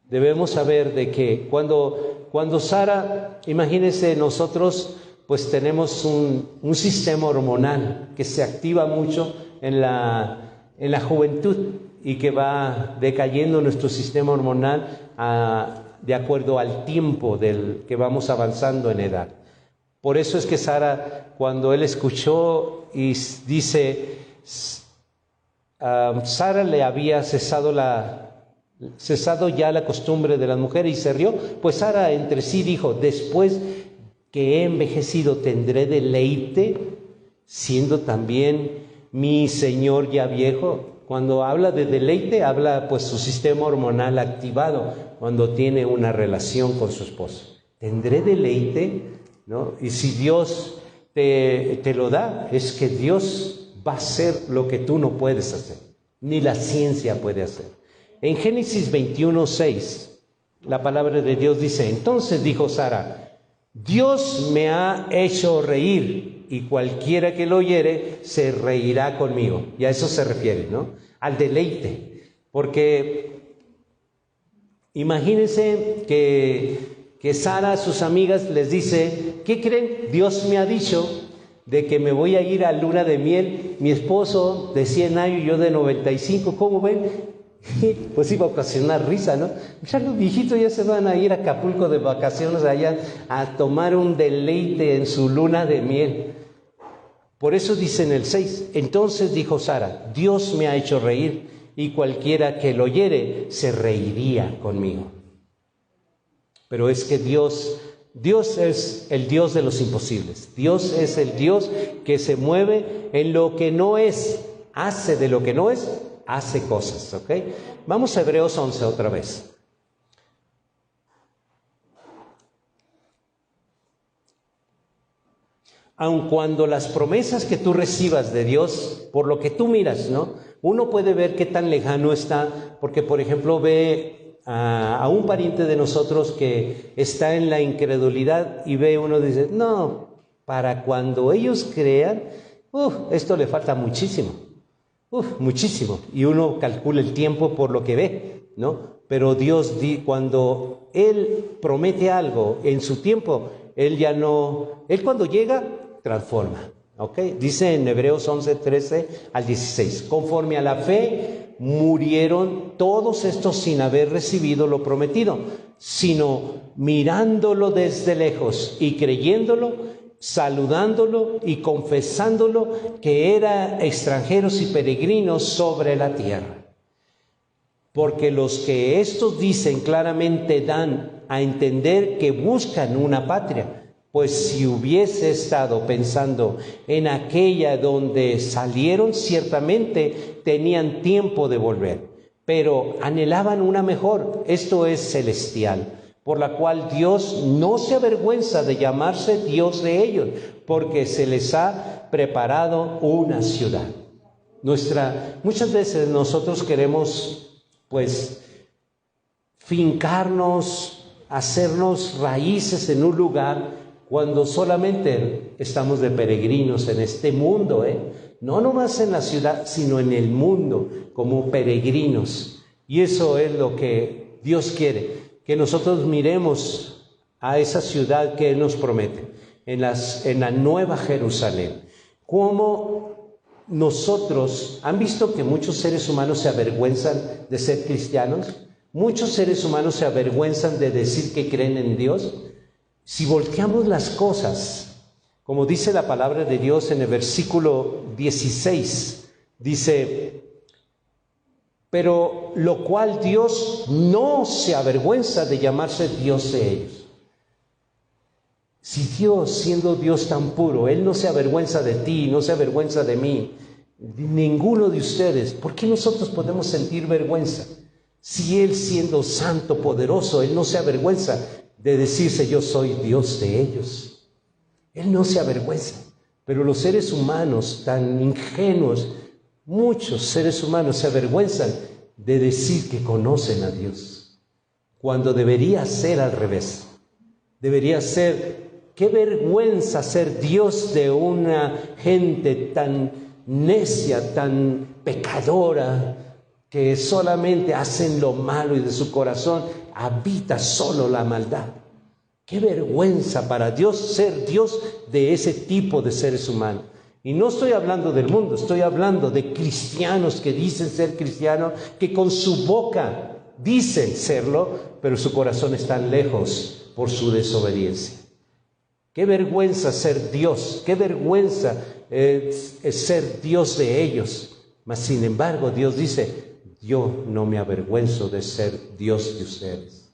Speaker 1: Debemos saber de que cuando Sara, imagínense nosotros, pues tenemos un sistema hormonal que se activa mucho en la juventud y que va decayendo nuestro sistema hormonal de acuerdo al tiempo del que vamos avanzando en edad. Por eso es que Sara, cuando él escuchó y dice, Sara le había cesado ya la costumbre de las mujeres y se rió, pues Sara entre sí dijo, después que he envejecido tendré deleite, siendo también mi Señor ya viejo. Cuando habla de deleite, habla pues su sistema hormonal activado cuando tiene una relación con su esposo. tendré deleite, ¿no? Y si Dios te lo da, es que Dios va a hacer lo que tú no puedes hacer, ni la ciencia puede hacer. En Génesis 21:6, la palabra de Dios dice: entonces dijo Sara, Dios me ha hecho reír, y cualquiera que lo oyere se reirá conmigo. Y a eso se refiere, ¿no? Al deleite. Porque imagínense que Sara a sus amigas les dice: ¿qué creen? Dios me ha dicho de que me voy a ir a luna de miel, mi esposo de 100 años y yo de 95, ¿cómo ven? Pues iba a ocasionar risa, ¿no? Ya los viejitos ya se van a ir a Acapulco de vacaciones allá a tomar un deleite en su luna de miel. Por eso dice en el 6, entonces dijo Sara, Dios me ha hecho reír, y cualquiera que lo oyere se reiría conmigo. Pero es que Dios es el Dios de los imposibles. Dios es el Dios que se mueve en lo que no es, hace de lo que no es, hace cosas, ¿ok? Vamos a Hebreos 11 otra vez. Aun cuando las promesas que tú recibas de Dios, por lo que tú miras, ¿no? Uno puede ver qué tan lejano está, porque por ejemplo ve a un pariente de nosotros que está en la incredulidad y ve uno y dice, no, para cuando ellos crean, esto le falta muchísimo, muchísimo. Y uno calcula el tiempo por lo que ve, ¿no? Pero Dios, cuando Él promete algo en su tiempo, Él cuando llega, transforma. ¿Okay? Dice en Hebreos 11, 13 al 16, conforme a la fe murieron todos estos sin haber recibido lo prometido, sino mirándolo desde lejos y creyéndolo, saludándolo y confesándolo que era extranjeros y peregrinos sobre la tierra. Porque los que estos dicen claramente dan a entender que buscan una patria. Pues si hubiese estado pensando en aquella donde salieron, ciertamente tenían tiempo de volver, pero anhelaban una mejor, esto es celestial, por la cual Dios no se avergüenza de llamarse Dios de ellos, porque se les ha preparado una ciudad. Muchas veces nosotros queremos, pues, fincarnos, hacernos raíces en un lugar, cuando solamente estamos de peregrinos en este mundo, no nomás en la ciudad, sino en el mundo, como peregrinos. Y eso es lo que Dios quiere, que nosotros miremos a esa ciudad que Él nos promete, en la Nueva Jerusalén. Como nosotros, ¿han visto que muchos seres humanos se avergüenzan de ser cristianos? Muchos seres humanos se avergüenzan de decir que creen en Dios. Si volteamos las cosas, como dice la palabra de Dios en el versículo 16, dice, pero lo cual Dios no se avergüenza de llamarse Dios de ellos. Si Dios, siendo Dios tan puro, Él no se avergüenza de ti, no se avergüenza de mí, de ninguno de ustedes, ¿por qué nosotros podemos sentir vergüenza? Si Él, siendo santo, poderoso, Él no se avergüenza de decirse yo soy Dios de ellos. Él no se avergüenza, pero los seres humanos tan ingenuos, muchos seres humanos se avergüenzan de decir que conocen a Dios, cuando debería ser al revés. Debería ser, qué vergüenza ser Dios de una gente tan necia, tan pecadora, que solamente hacen lo malo y de su corazón habita solo la maldad. Qué vergüenza para Dios ser Dios de ese tipo de seres humanos. Y no estoy hablando del mundo, estoy hablando de cristianos que dicen ser cristianos, que con su boca dicen serlo, pero su corazón está lejos por su desobediencia. Qué vergüenza ser Dios, qué vergüenza es ser Dios de ellos. Mas sin embargo Dios dice, yo no me avergüenzo de ser Dios de ustedes.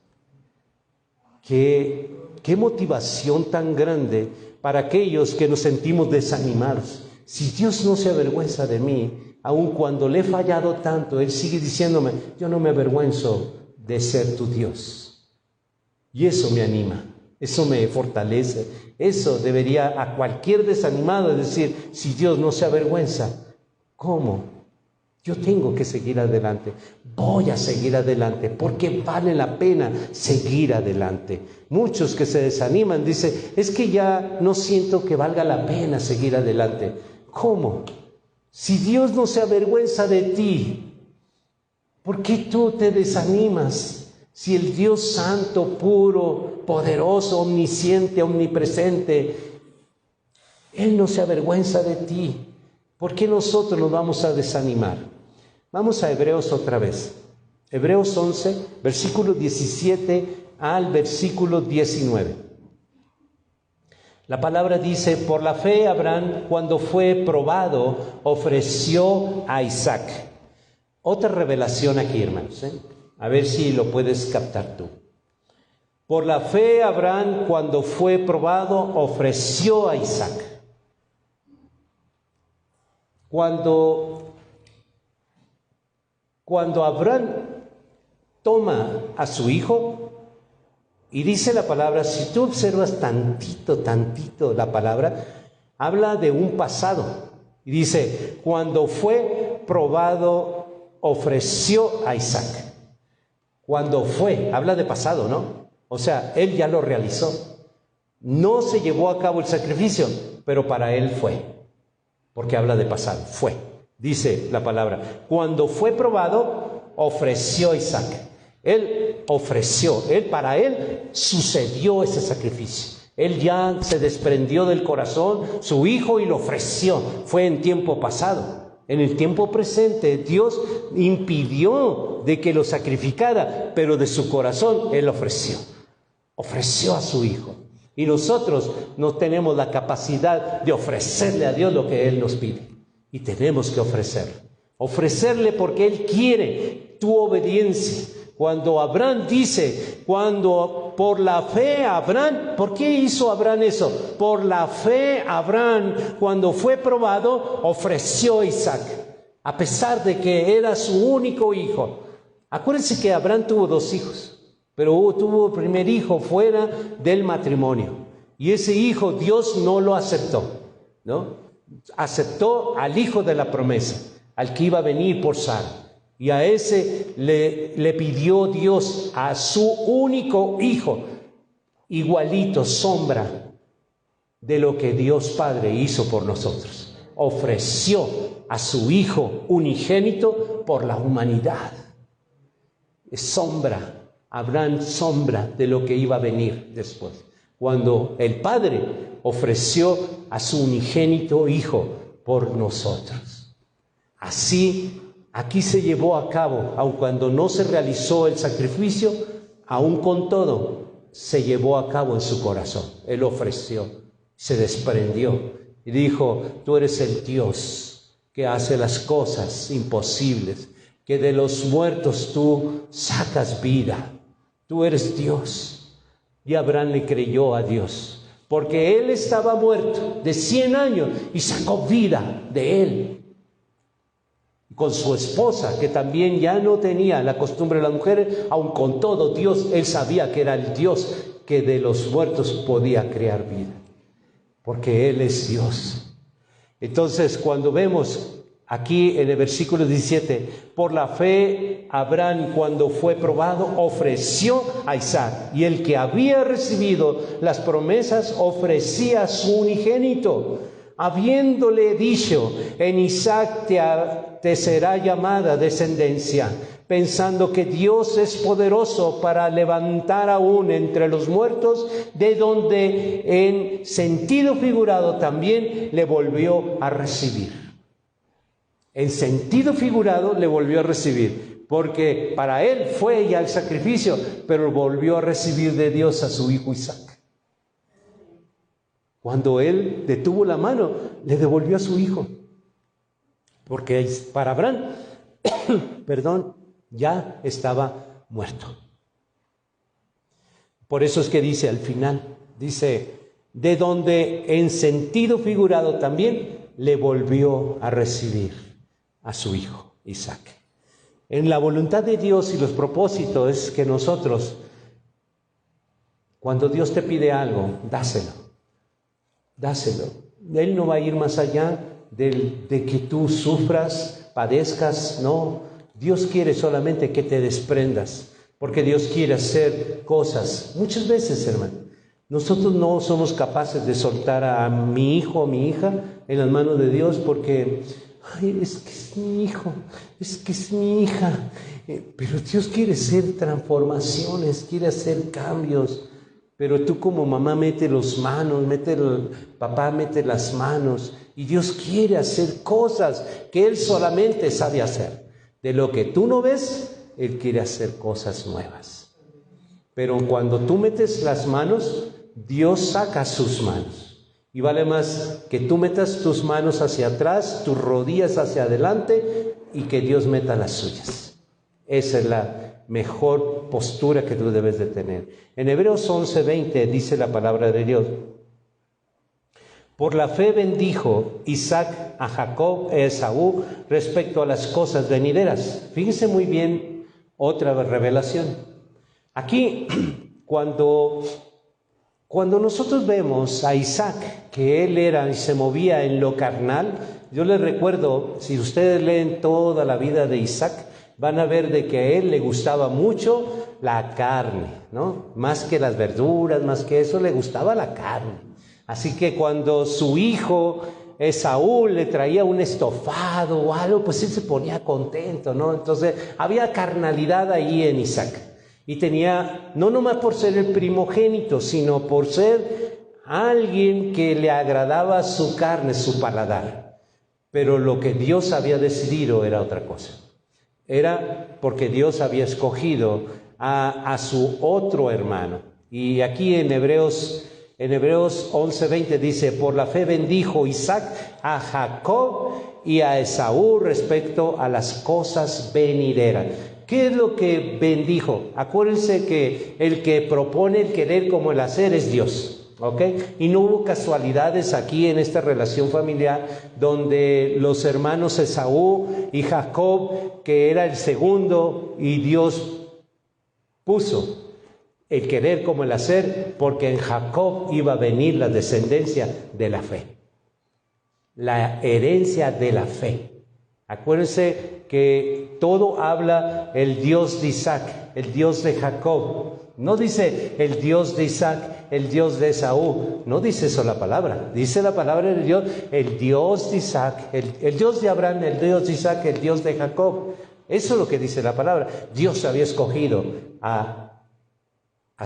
Speaker 1: Qué motivación tan grande para aquellos que nos sentimos desanimados. Si Dios no se avergüenza de mí, aun cuando le he fallado tanto, Él sigue diciéndome, yo no me avergüenzo de ser tu Dios. Y eso me anima. Eso me fortalece. Eso debería a cualquier desanimado decir, si Dios no se avergüenza, ¿cómo? Yo tengo que seguir adelante. Voy a seguir adelante porque vale la pena seguir adelante. Muchos que se desaniman dicen, es que ya no siento que valga la pena seguir adelante. ¿Cómo? Si Dios no se avergüenza de ti, ¿por qué tú te desanimas? Si el Dios santo, puro, poderoso, omnisciente, omnipresente, Él no se avergüenza de ti. ¿Por qué nosotros nos vamos a desanimar? Vamos a Hebreos otra vez. Hebreos 11, versículo 17 al versículo 19. La palabra dice, por la fe Abraham, cuando fue probado, ofreció a Isaac. Otra revelación aquí, hermanos, a ver si lo puedes captar tú. Por la fe Abraham, cuando fue probado, ofreció a Isaac. Cuando Abraham toma a su hijo, y dice la palabra, si tú observas tantito la palabra, habla de un pasado. Y dice, cuando fue probado, ofreció a Isaac. Cuando fue, habla de pasado, ¿no? O sea, él ya lo realizó. No se llevó a cabo el sacrificio, pero para él fue. Porque habla de pasado, fue. Dice la palabra, cuando fue probado, ofreció a Isaac. Él ofreció, para él sucedió ese sacrificio. Él ya se desprendió del corazón, su hijo, y lo ofreció. Fue en tiempo pasado. En el tiempo presente, Dios impidió de que lo sacrificara, pero de su corazón Él ofreció. Ofreció a su hijo. Y nosotros no tenemos la capacidad de ofrecerle a Dios lo que Él nos pide. Y tenemos que ofrecerle porque Él quiere tu obediencia. Cuando Abraham dice, cuando por la fe Abraham, ¿por qué hizo Abraham eso? Por la fe Abraham, cuando fue probado, ofreció a Isaac, a pesar de que era su único hijo. Acuérdense que Abraham tuvo 2 hijos, pero tuvo el primer hijo fuera del matrimonio. Y ese hijo Dios no lo aceptó, ¿no? Aceptó al hijo de la promesa, al que iba a venir por Sara. Y a ese le pidió Dios a su único hijo, igualito, sombra de lo que Dios Padre hizo por nosotros. Ofreció a su hijo unigénito por la humanidad. Es sombra, Abraham sombra de lo que iba a venir después. Cuando el Padre ofreció a su unigénito hijo por nosotros. Así aquí se llevó a cabo, aun cuando no se realizó el sacrificio, aun con todo, se llevó a cabo en su corazón. Él ofreció, se desprendió y dijo, tú eres el Dios que hace las cosas imposibles, que de los muertos tú sacas vida. Tú eres Dios. Y Abraham le creyó a Dios, porque él estaba muerto de 100 años y sacó vida de él. Con su esposa, que también ya no tenía la costumbre de las mujeres, aun con todo Dios, él sabía que era el Dios que de los muertos podía crear vida, porque Él es Dios. Entonces, cuando vemos aquí en el versículo 17, por la fe Abraham, cuando fue probado, ofreció a Isaac, y el que había recibido las promesas ofrecía a su unigénito, habiéndole dicho, en Isaac te será llamada descendencia, pensando que Dios es poderoso para levantar aún entre los muertos, de donde en sentido figurado también le volvió a recibir. En sentido figurado le volvió a recibir, porque para él fue ya el sacrificio, pero volvió a recibir de Dios a su hijo Isaac. Cuando él detuvo la mano, le devolvió a su hijo. Porque para Abraham, ya estaba muerto. Por eso es que dice al final, dice, de donde en sentido figurado también le volvió a recibir a su hijo Isaac. En la voluntad de Dios y los propósitos es que nosotros, Cuando Dios te pide algo, dáselo. Él no va a ir más allá de que tú sufras, padezcas, no. Dios quiere solamente que te desprendas, porque Dios quiere hacer cosas. Muchas veces, hermano, nosotros no somos capaces de soltar a mi hijo o mi hija en las manos de Dios porque, ay, es que es mi hijo, es que es mi hija. Pero Dios quiere hacer transformaciones, quiere hacer cambios. Pero tú como mamá mete las manos, papá mete las manos, y Dios quiere hacer cosas que Él solamente sabe hacer. De lo que tú no ves, Él quiere hacer cosas nuevas. Pero cuando tú metes las manos, Dios saca sus manos. Y vale más que tú metas tus manos hacia atrás, tus rodillas hacia adelante, y que Dios meta las suyas. Esa es la mejor postura que tú debes de tener. En Hebreos 11:20 dice la palabra de Dios: por la fe bendijo Isaac a Jacob e Esaú respecto a las cosas venideras. Fíjense muy bien otra revelación. Aquí, cuando nosotros vemos a Isaac, que él era y se movía en lo carnal, yo les recuerdo, si ustedes leen toda la vida de Isaac, van a ver de que a él le gustaba mucho la carne, ¿no? Más que las verduras, más que eso, le gustaba la carne. Así que cuando su hijo Esaú le traía un estofado o algo, pues él se ponía contento, ¿no? Entonces había carnalidad ahí en Isaac. Y tenía, no nomás por ser el primogénito, sino por ser alguien que le agradaba su carne, su paladar. Pero lo que Dios había decidido era otra cosa. Era porque Dios había escogido a su otro hermano. Y aquí en Hebreos 11:20 dice: por la fe bendijo Isaac a Jacob y a Esaú respecto a las cosas venideras. ¿Qué es lo que bendijo? Acuérdense que el que propone el querer como el hacer es Dios, ¿ok? Y no hubo casualidades aquí en esta relación familiar donde los hermanos Esaú y Jacob, que era el segundo, y Dios puso el querer como el hacer, porque en Jacob iba a venir la descendencia de la fe, la herencia de la fe. Acuérdense que todo habla el Dios de Isaac, el Dios de Jacob. No dice el Dios de Isaac, el Dios de Esaú. No dice eso la palabra. Dice la palabra de Dios, el Dios de Isaac, el Dios de Abraham, el Dios de Isaac, el Dios de Jacob. Eso es lo que dice la palabra. Dios había escogido a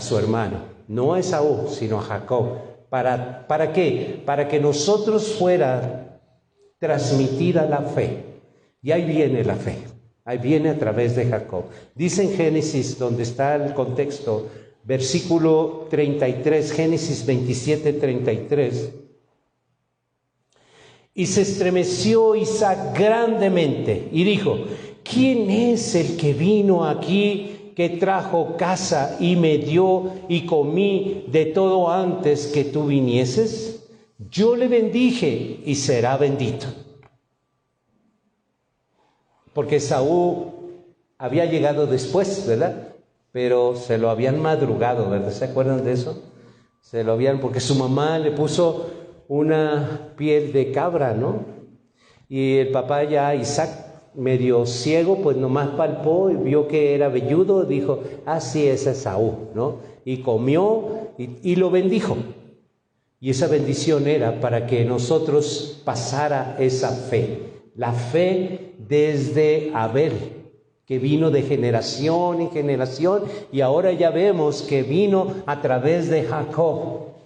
Speaker 1: su hermano, no a Esaú, sino a Jacob. ¿Para qué? Para que nosotros fuera transmitida la fe. Y ahí viene la fe, ahí viene a través de Jacob. Dice en Génesis, donde está el contexto, versículo 33, Génesis 27:33. Y se estremeció Isaac grandemente y dijo: ¿quién es el que vino aquí, que trajo caza y me dio y comí de todo antes que tú vinieses? Yo le bendije y será bendito. Porque Esaú había llegado después, ¿verdad? Pero se lo habían madrugado, ¿verdad? ¿Se acuerdan de eso? Porque su mamá le puso una piel de cabra, ¿no? Y el papá ya, Isaac, medio ciego, pues nomás palpó y vio que era velludo, dijo: así es Esaú, ¿no? Y comió y lo bendijo. Y esa bendición era para que nosotros pasara esa fe. La fe desde Abel, que vino de generación en generación, y ahora ya vemos que vino a través de Jacob,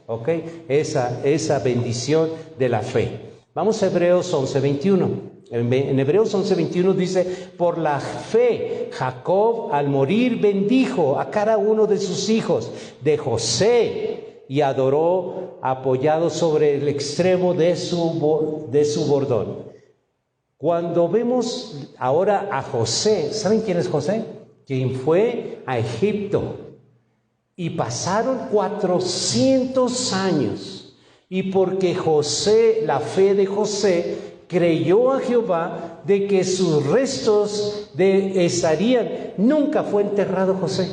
Speaker 1: ¿ok? Esa bendición de la fe. Vamos a Hebreos 11:21. En Hebreos 11:21 dice: por la fe Jacob al morir bendijo a cada uno de sus hijos de José y adoró apoyado sobre el extremo de su bordón. Cuando vemos ahora a José, ¿saben quién es José? Quien fue a Egipto. Y pasaron 400 años. Y porque José, la fe de José, creyó a Jehová de que sus restos estarían. Nunca fue enterrado José.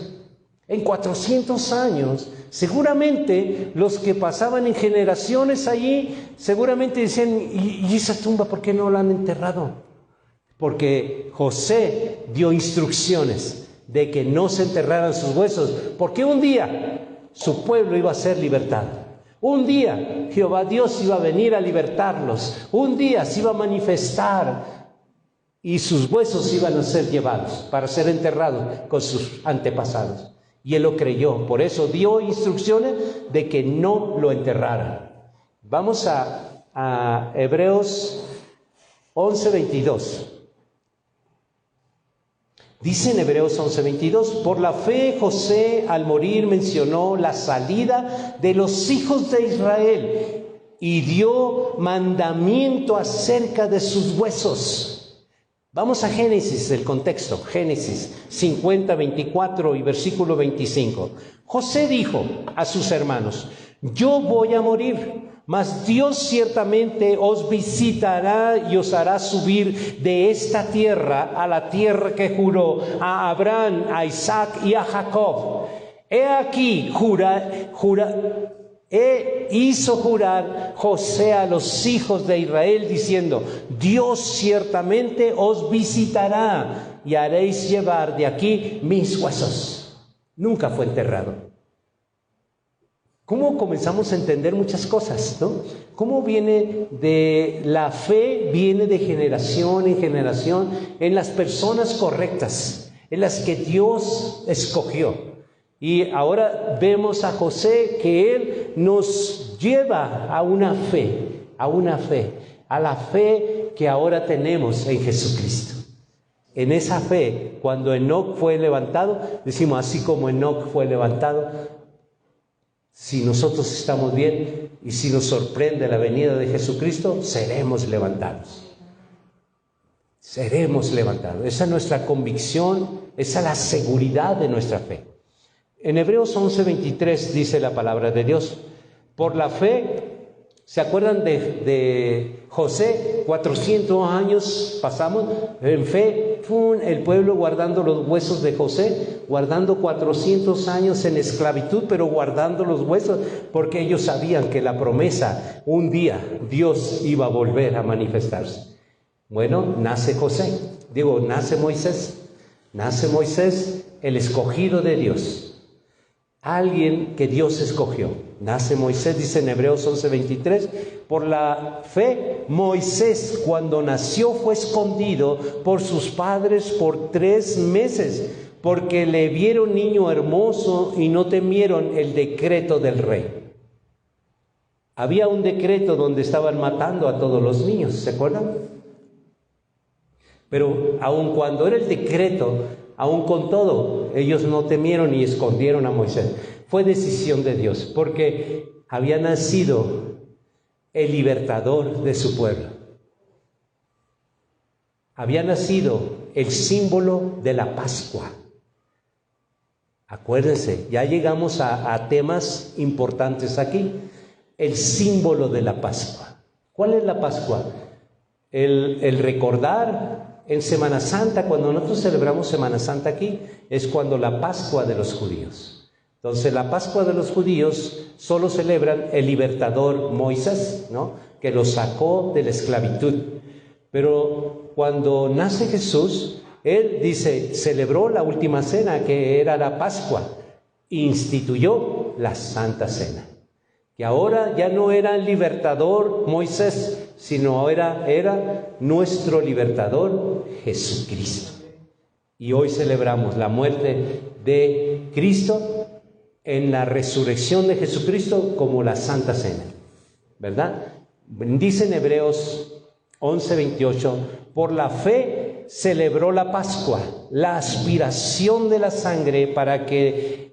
Speaker 1: En 400 años, seguramente los que pasaban en generaciones allí, seguramente decían, ¿y esa tumba por qué no la han enterrado? Porque José dio instrucciones de que no se enterraran sus huesos, porque un día su pueblo iba a ser libertado. Un día Jehová Dios iba a venir a libertarlos. Un día se iba a manifestar y sus huesos iban a ser llevados para ser enterrados con sus antepasados. Y él lo creyó, por eso dio instrucciones de que no lo enterraran. Vamos a Hebreos 11:22. Dice en Hebreos 11:22, por la fe José al morir mencionó la salida de los hijos de Israel y dio mandamiento acerca de sus huesos. Vamos a Génesis, el contexto, Génesis 50:24 y versículo 25. José dijo a sus hermanos, yo voy a morir, mas Dios ciertamente os visitará y os hará subir de esta tierra a la tierra que juró a Abraham, a Isaac y a Jacob. He aquí, hizo jurar José a los hijos de Israel diciendo, Dios ciertamente os visitará y haréis llevar de aquí mis huesos. Nunca fue enterrado. ¿Cómo comenzamos a entender muchas cosas, no? ¿Cómo viene de la fe, viene de generación en generación en las personas correctas, en las que Dios escogió? Y ahora vemos a José que él nos lleva a una fe, a la fe que ahora tenemos en Jesucristo. En esa fe, cuando Enoc fue levantado, decimos así como Enoc fue levantado, si nosotros estamos bien y si nos sorprende la venida de Jesucristo, seremos levantados. Seremos levantados. Esa es nuestra convicción, esa es la seguridad de nuestra fe. En Hebreos 11:23 dice la palabra de Dios, por la fe, ¿se acuerdan de José? 400 años pasamos en fe, el pueblo guardando los huesos de José, guardando 400 años en esclavitud, pero guardando los huesos, porque ellos sabían que la promesa, un día Dios iba a volver a manifestarse. Bueno, nace Moisés, el escogido de Dios. Alguien que Dios escogió. Nace Moisés, dice en Hebreos 11:23, por la fe Moisés cuando nació fue escondido por sus padres por 3 meses, porque le vieron niño hermoso y no temieron el decreto del rey. Había un decreto donde estaban matando a todos los niños, ¿se acuerdan? Pero aun cuando era el decreto, aun con todo, ellos no temieron y escondieron a Moisés. Fue decisión de Dios, porque había nacido el libertador de su pueblo. Había nacido el símbolo de la Pascua. Acuérdense, ya llegamos a temas importantes aquí. El símbolo de la Pascua. ¿Cuál es la Pascua? El recordar. En Semana Santa, cuando nosotros celebramos Semana Santa aquí, es cuando la Pascua de los judíos. Entonces, la Pascua de los judíos solo celebran el libertador Moisés, ¿no? Que lo sacó de la esclavitud. Pero cuando nace Jesús, él dice, celebró la última cena, que era la Pascua, e instituyó la Santa Cena. Que ahora ya no era el libertador Moisés, sino era nuestro libertador Jesucristo. Y hoy celebramos la muerte de Cristo en la resurrección de Jesucristo como la Santa Cena, ¿verdad? Dice en Hebreos 11:28, por la fe celebró la Pascua, la aspiración de la sangre para que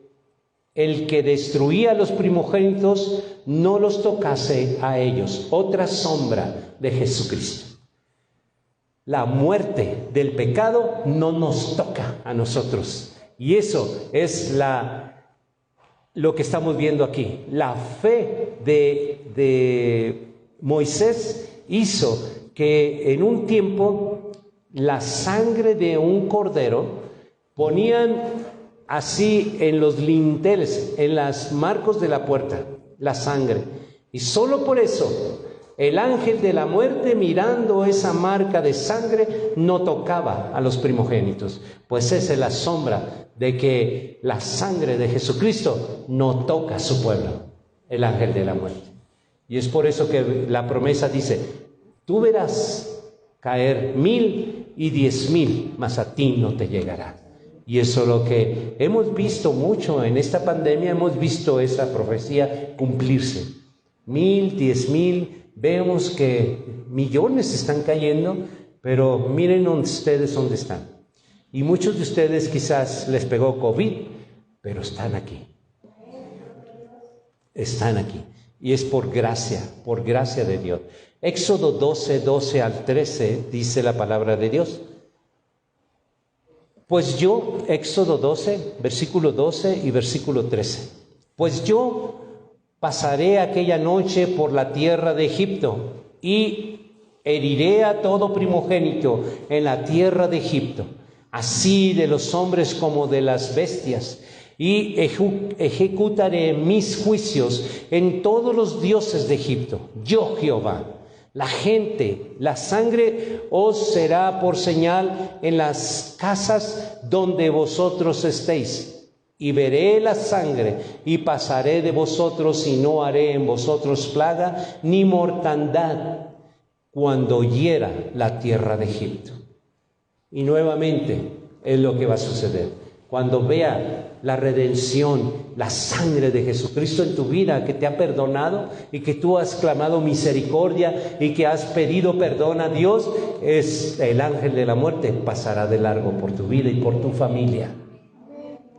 Speaker 1: el que destruía a los primogénitos no los tocase a ellos. Otra sombra de Jesucristo. La muerte del pecado no nos toca a nosotros. Y eso es lo que estamos viendo aquí. La fe de Moisés hizo que en un tiempo la sangre de un cordero ponían así en los linteles, en los marcos de la puerta, la sangre. Y solo por eso el ángel de la muerte, mirando esa marca de sangre, no tocaba a los primogénitos, pues esa es la sombra de que la sangre de Jesucristo no toca a su pueblo, el ángel de la muerte. Y es por eso que la promesa dice: tú verás caer 1,000 y 10,000, mas a ti no te llegará. Y eso es lo que hemos visto mucho en esta pandemia, hemos visto esa profecía cumplirse. 1,000, 10,000, vemos que millones están cayendo, pero miren ustedes dónde están. Y muchos de ustedes quizás les pegó COVID, pero están aquí. Están aquí. Y es por gracia de Dios. Éxodo 12, 12 al 13 dice la palabra de Dios. Pues yo, Éxodo 12, versículo 12 y versículo 13. Pues yo pasaré aquella noche por la tierra de Egipto y heriré a todo primogénito en la tierra de Egipto, así de los hombres como de las bestias, y ejecutaré mis juicios en todos los dioses de Egipto. Yo, Jehová. La gente, la sangre os será por señal en las casas donde vosotros estéis. Y veré la sangre y pasaré de vosotros y no haré en vosotros plaga ni mortandad cuando hiera la tierra de Egipto. Y nuevamente es lo que va a suceder. Cuando vea la redención, la sangre de Jesucristo en tu vida, que te ha perdonado y que tú has clamado misericordia y que has pedido perdón a Dios, es el ángel de la muerte pasará de largo por tu vida y por tu familia.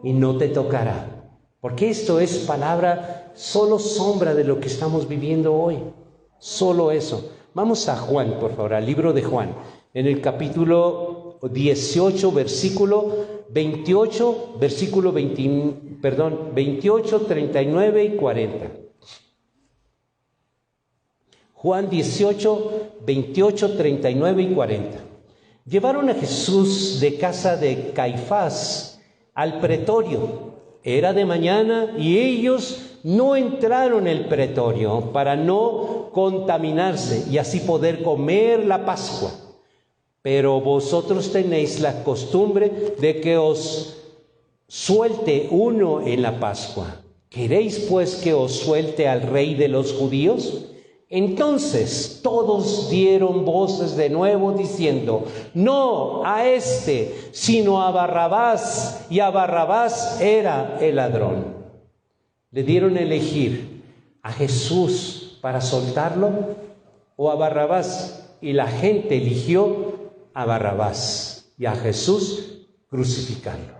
Speaker 1: Y no te tocará. Porque esto es palabra, solo sombra de lo que estamos viviendo hoy. Solo eso. Vamos a Juan, por favor, al libro de Juan. En el capítulo 18, versículo 28, versículo 28, 39 y 40. Juan 18, 28, 39 y 40. Llevaron a Jesús de casa de Caifás al pretorio. Era de mañana y ellos no entraron en el pretorio para no contaminarse y así poder comer la Pascua. Pero vosotros tenéis la costumbre de que os suelte uno en la Pascua. ¿Queréis pues que os suelte al Rey de los judíos? Entonces todos dieron voces de nuevo diciendo: no a este, sino a Barrabás. Y a Barrabás era el ladrón. Le dieron a elegir a Jesús para soltarlo o a Barrabás. Y la gente eligió a Barrabás y a Jesús crucificarlo.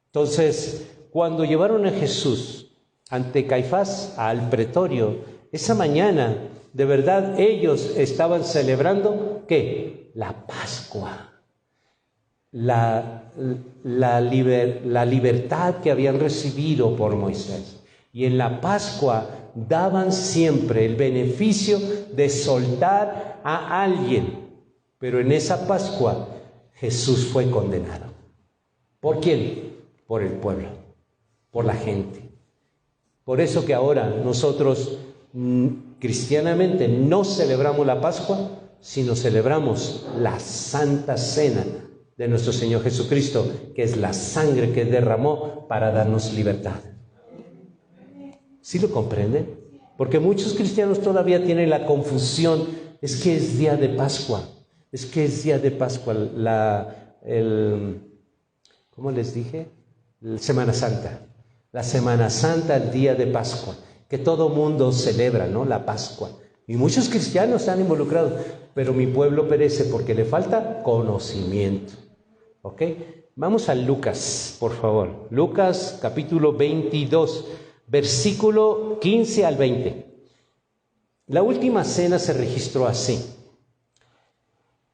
Speaker 1: Entonces, cuando llevaron a Jesús ante Caifás al pretorio, esa mañana, de verdad, ellos estaban celebrando, ¿qué? La Pascua. La libertad que habían recibido por Moisés. Y en la Pascua daban siempre el beneficio de soltar a alguien. Pero en esa Pascua Jesús fue condenado. ¿Por quién? Por el pueblo, por la gente. Por eso que ahora nosotros cristianamente no celebramos la Pascua, sino celebramos la Santa Cena de nuestro Señor Jesucristo, que es la sangre que derramó para darnos libertad. ¿Sí lo comprenden? Porque muchos cristianos todavía tienen la confusión, es que es día de Pascua. Es que es día de Pascua, ¿cómo les dije? Semana Santa. La Semana Santa, el día de Pascua, que todo mundo celebra, ¿no? La Pascua. Y muchos cristianos están involucrados, pero mi pueblo perece porque le falta conocimiento. ¿Ok? Vamos a Lucas, por favor. Lucas capítulo 22, versículo 15 al 20. La última cena se registró así.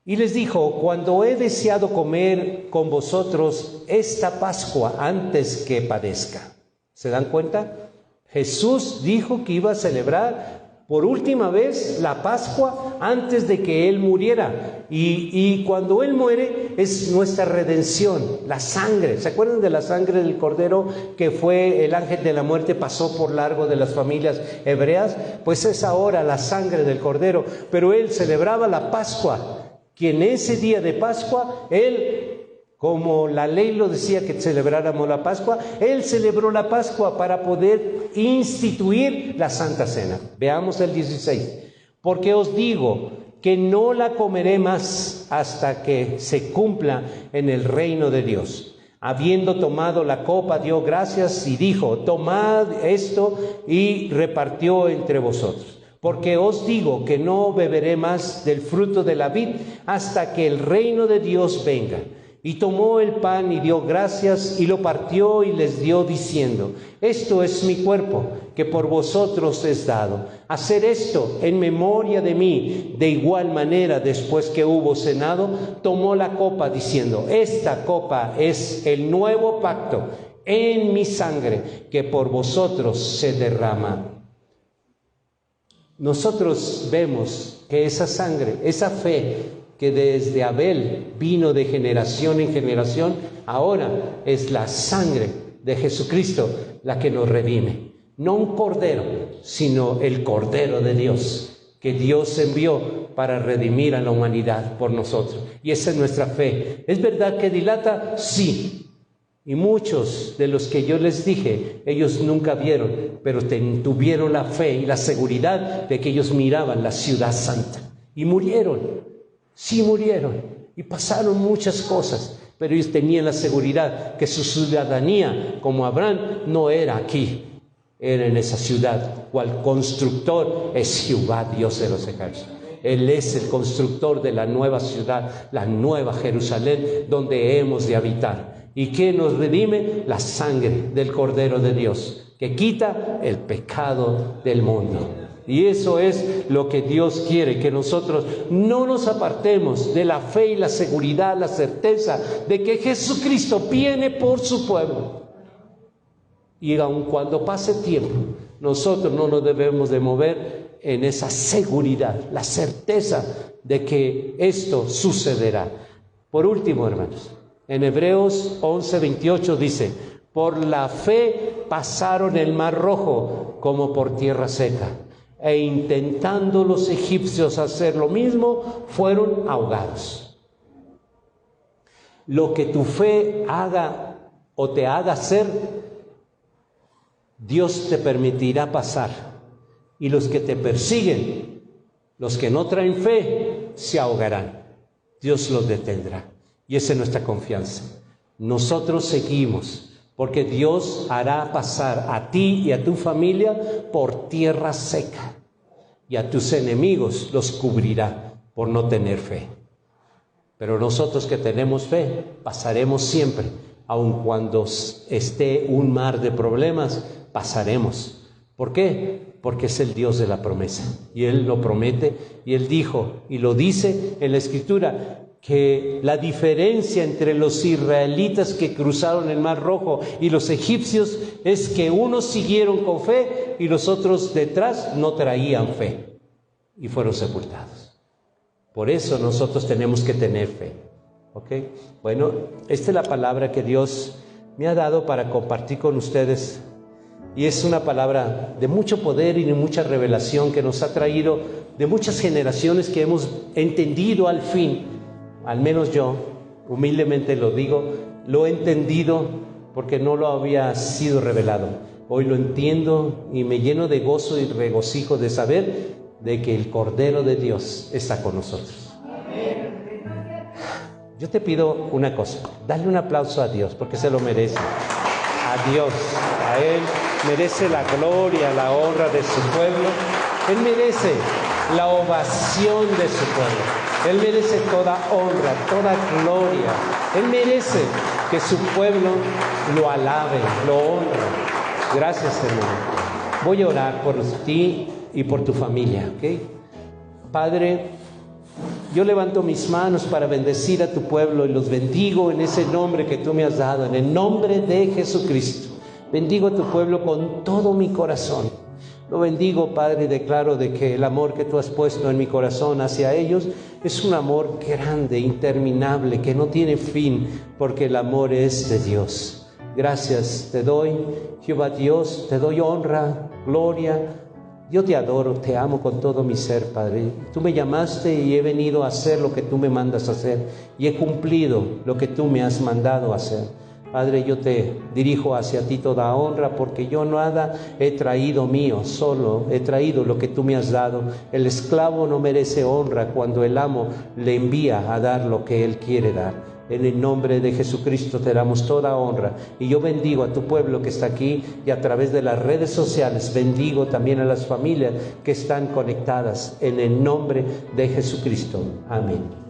Speaker 1: Y les dijo: cuando he deseado comer con vosotros esta Pascua antes que padezca. ¿Se dan cuenta? Jesús dijo que iba a celebrar por última vez la Pascua antes de que Él muriera. Y cuando Él muere es nuestra redención, la sangre. ¿Se acuerdan de la sangre del Cordero que fue el ángel de la muerte, pasó por largo de las familias hebreas? Pues es ahora la sangre del Cordero. Pero Él celebraba la Pascua, que en ese día de Pascua, Él, como la ley lo decía que celebráramos la Pascua, Él celebró la Pascua para poder instituir la Santa Cena. Veamos el 16. Porque os digo que no la comeré más hasta que se cumpla en el reino de Dios. Habiendo tomado la copa, dio gracias y dijo: tomad esto, y repartió entre vosotros. Porque os digo que no beberé más del fruto de la vid hasta que el reino de Dios venga. Y tomó el pan y dio gracias y lo partió y les dio diciendo: esto es mi cuerpo, que por vosotros es dado. Hacer esto en memoria de mí. De igual manera, después que hubo cenado, tomó la copa diciendo: esta copa es el nuevo pacto en mi sangre, que por vosotros se derrama. Nosotros vemos que esa sangre, esa fe que desde Abel vino de generación en generación, ahora es la sangre de Jesucristo la que nos redime. No un cordero, sino el Cordero de Dios, que Dios envió para redimir a la humanidad por nosotros. Y esa es nuestra fe. ¿Es verdad que dilata? Sí. Y muchos de los que yo les dije, ellos nunca vieron, pero tuvieron la fe y la seguridad de que ellos miraban la ciudad santa. Y murieron, sí murieron, y pasaron muchas cosas, pero ellos tenían la seguridad que su ciudadanía, como Abraham, no era aquí, era en esa ciudad, cual constructor es Jehová, Dios de los ejércitos. Él es el constructor de la nueva ciudad, la nueva Jerusalén, donde hemos de habitar. ¿Y qué nos redime? La sangre del Cordero de Dios, que quita el pecado del mundo. Y eso es lo que Dios quiere, que nosotros no nos apartemos de la fe y la seguridad, la certeza de que Jesucristo viene por su pueblo. Y aun cuando pase tiempo, nosotros no nos debemos de mover en esa seguridad, la certeza de que esto sucederá. Por último, hermanos, en Hebreos 11:28 dice: por la fe pasaron el mar Rojo como por tierra seca, e intentando los egipcios hacer lo mismo, fueron ahogados. Lo que tu fe haga o te haga hacer, Dios te permitirá pasar. Y los que te persiguen, los que no traen fe, se ahogarán. Dios los detendrá. Y esa es nuestra confianza. Nosotros seguimos, porque Dios hará pasar a ti y a tu familia por tierra seca, y a tus enemigos los cubrirá por no tener fe. Pero nosotros que tenemos fe, pasaremos siempre, aun cuando esté un mar de problemas, pasaremos. ¿Por qué? Porque es el Dios de la promesa, y Él lo promete, y Él dijo, y lo dice en la Escritura, que la diferencia entre los israelitas que cruzaron el Mar Rojo y los egipcios es que unos siguieron con fe y los otros detrás no traían fe y fueron sepultados. Por eso nosotros tenemos que tener fe. ¿Ok? Bueno, esta es la palabra que Dios me ha dado para compartir con ustedes, y es una palabra de mucho poder y de mucha revelación que nos ha traído de muchas generaciones que hemos entendido al fin. Al menos yo, humildemente lo digo, lo he entendido porque no lo había sido revelado. Hoy lo entiendo y me lleno de gozo y regocijo de saber de que el Cordero de Dios está con nosotros. Yo te pido una cosa, dale un aplauso a Dios porque se lo merece. A Dios, a Él merece la gloria, la honra de su pueblo. Él merece la ovación de su pueblo. Él merece toda honra, toda gloria. Él merece que su pueblo lo alabe, lo honre. Gracias, hermano. Voy a orar por ti y por tu familia, ¿ok? Padre, yo levanto mis manos para bendecir a tu pueblo y los bendigo en ese nombre que tú me has dado, en el nombre de Jesucristo. Bendigo a tu pueblo con todo mi corazón. Lo bendigo, Padre, y declaro de que el amor que tú has puesto en mi corazón hacia ellos es un amor grande, interminable, que no tiene fin, porque el amor es de Dios. Gracias te doy, Jehová Dios, te doy honra, gloria. Yo te adoro, te amo con todo mi ser, Padre. Tú me llamaste y he venido a hacer lo que tú me mandas a hacer, y he cumplido lo que tú me has mandado a hacer. Padre, yo te dirijo hacia ti toda honra, porque yo nada he traído mío, solo he traído lo que tú me has dado. El esclavo no merece honra cuando el amo le envía a dar lo que él quiere dar. En el nombre de Jesucristo te damos toda honra, y yo bendigo a tu pueblo que está aquí, y a través de las redes sociales bendigo también a las familias que están conectadas en el nombre de Jesucristo. Amén.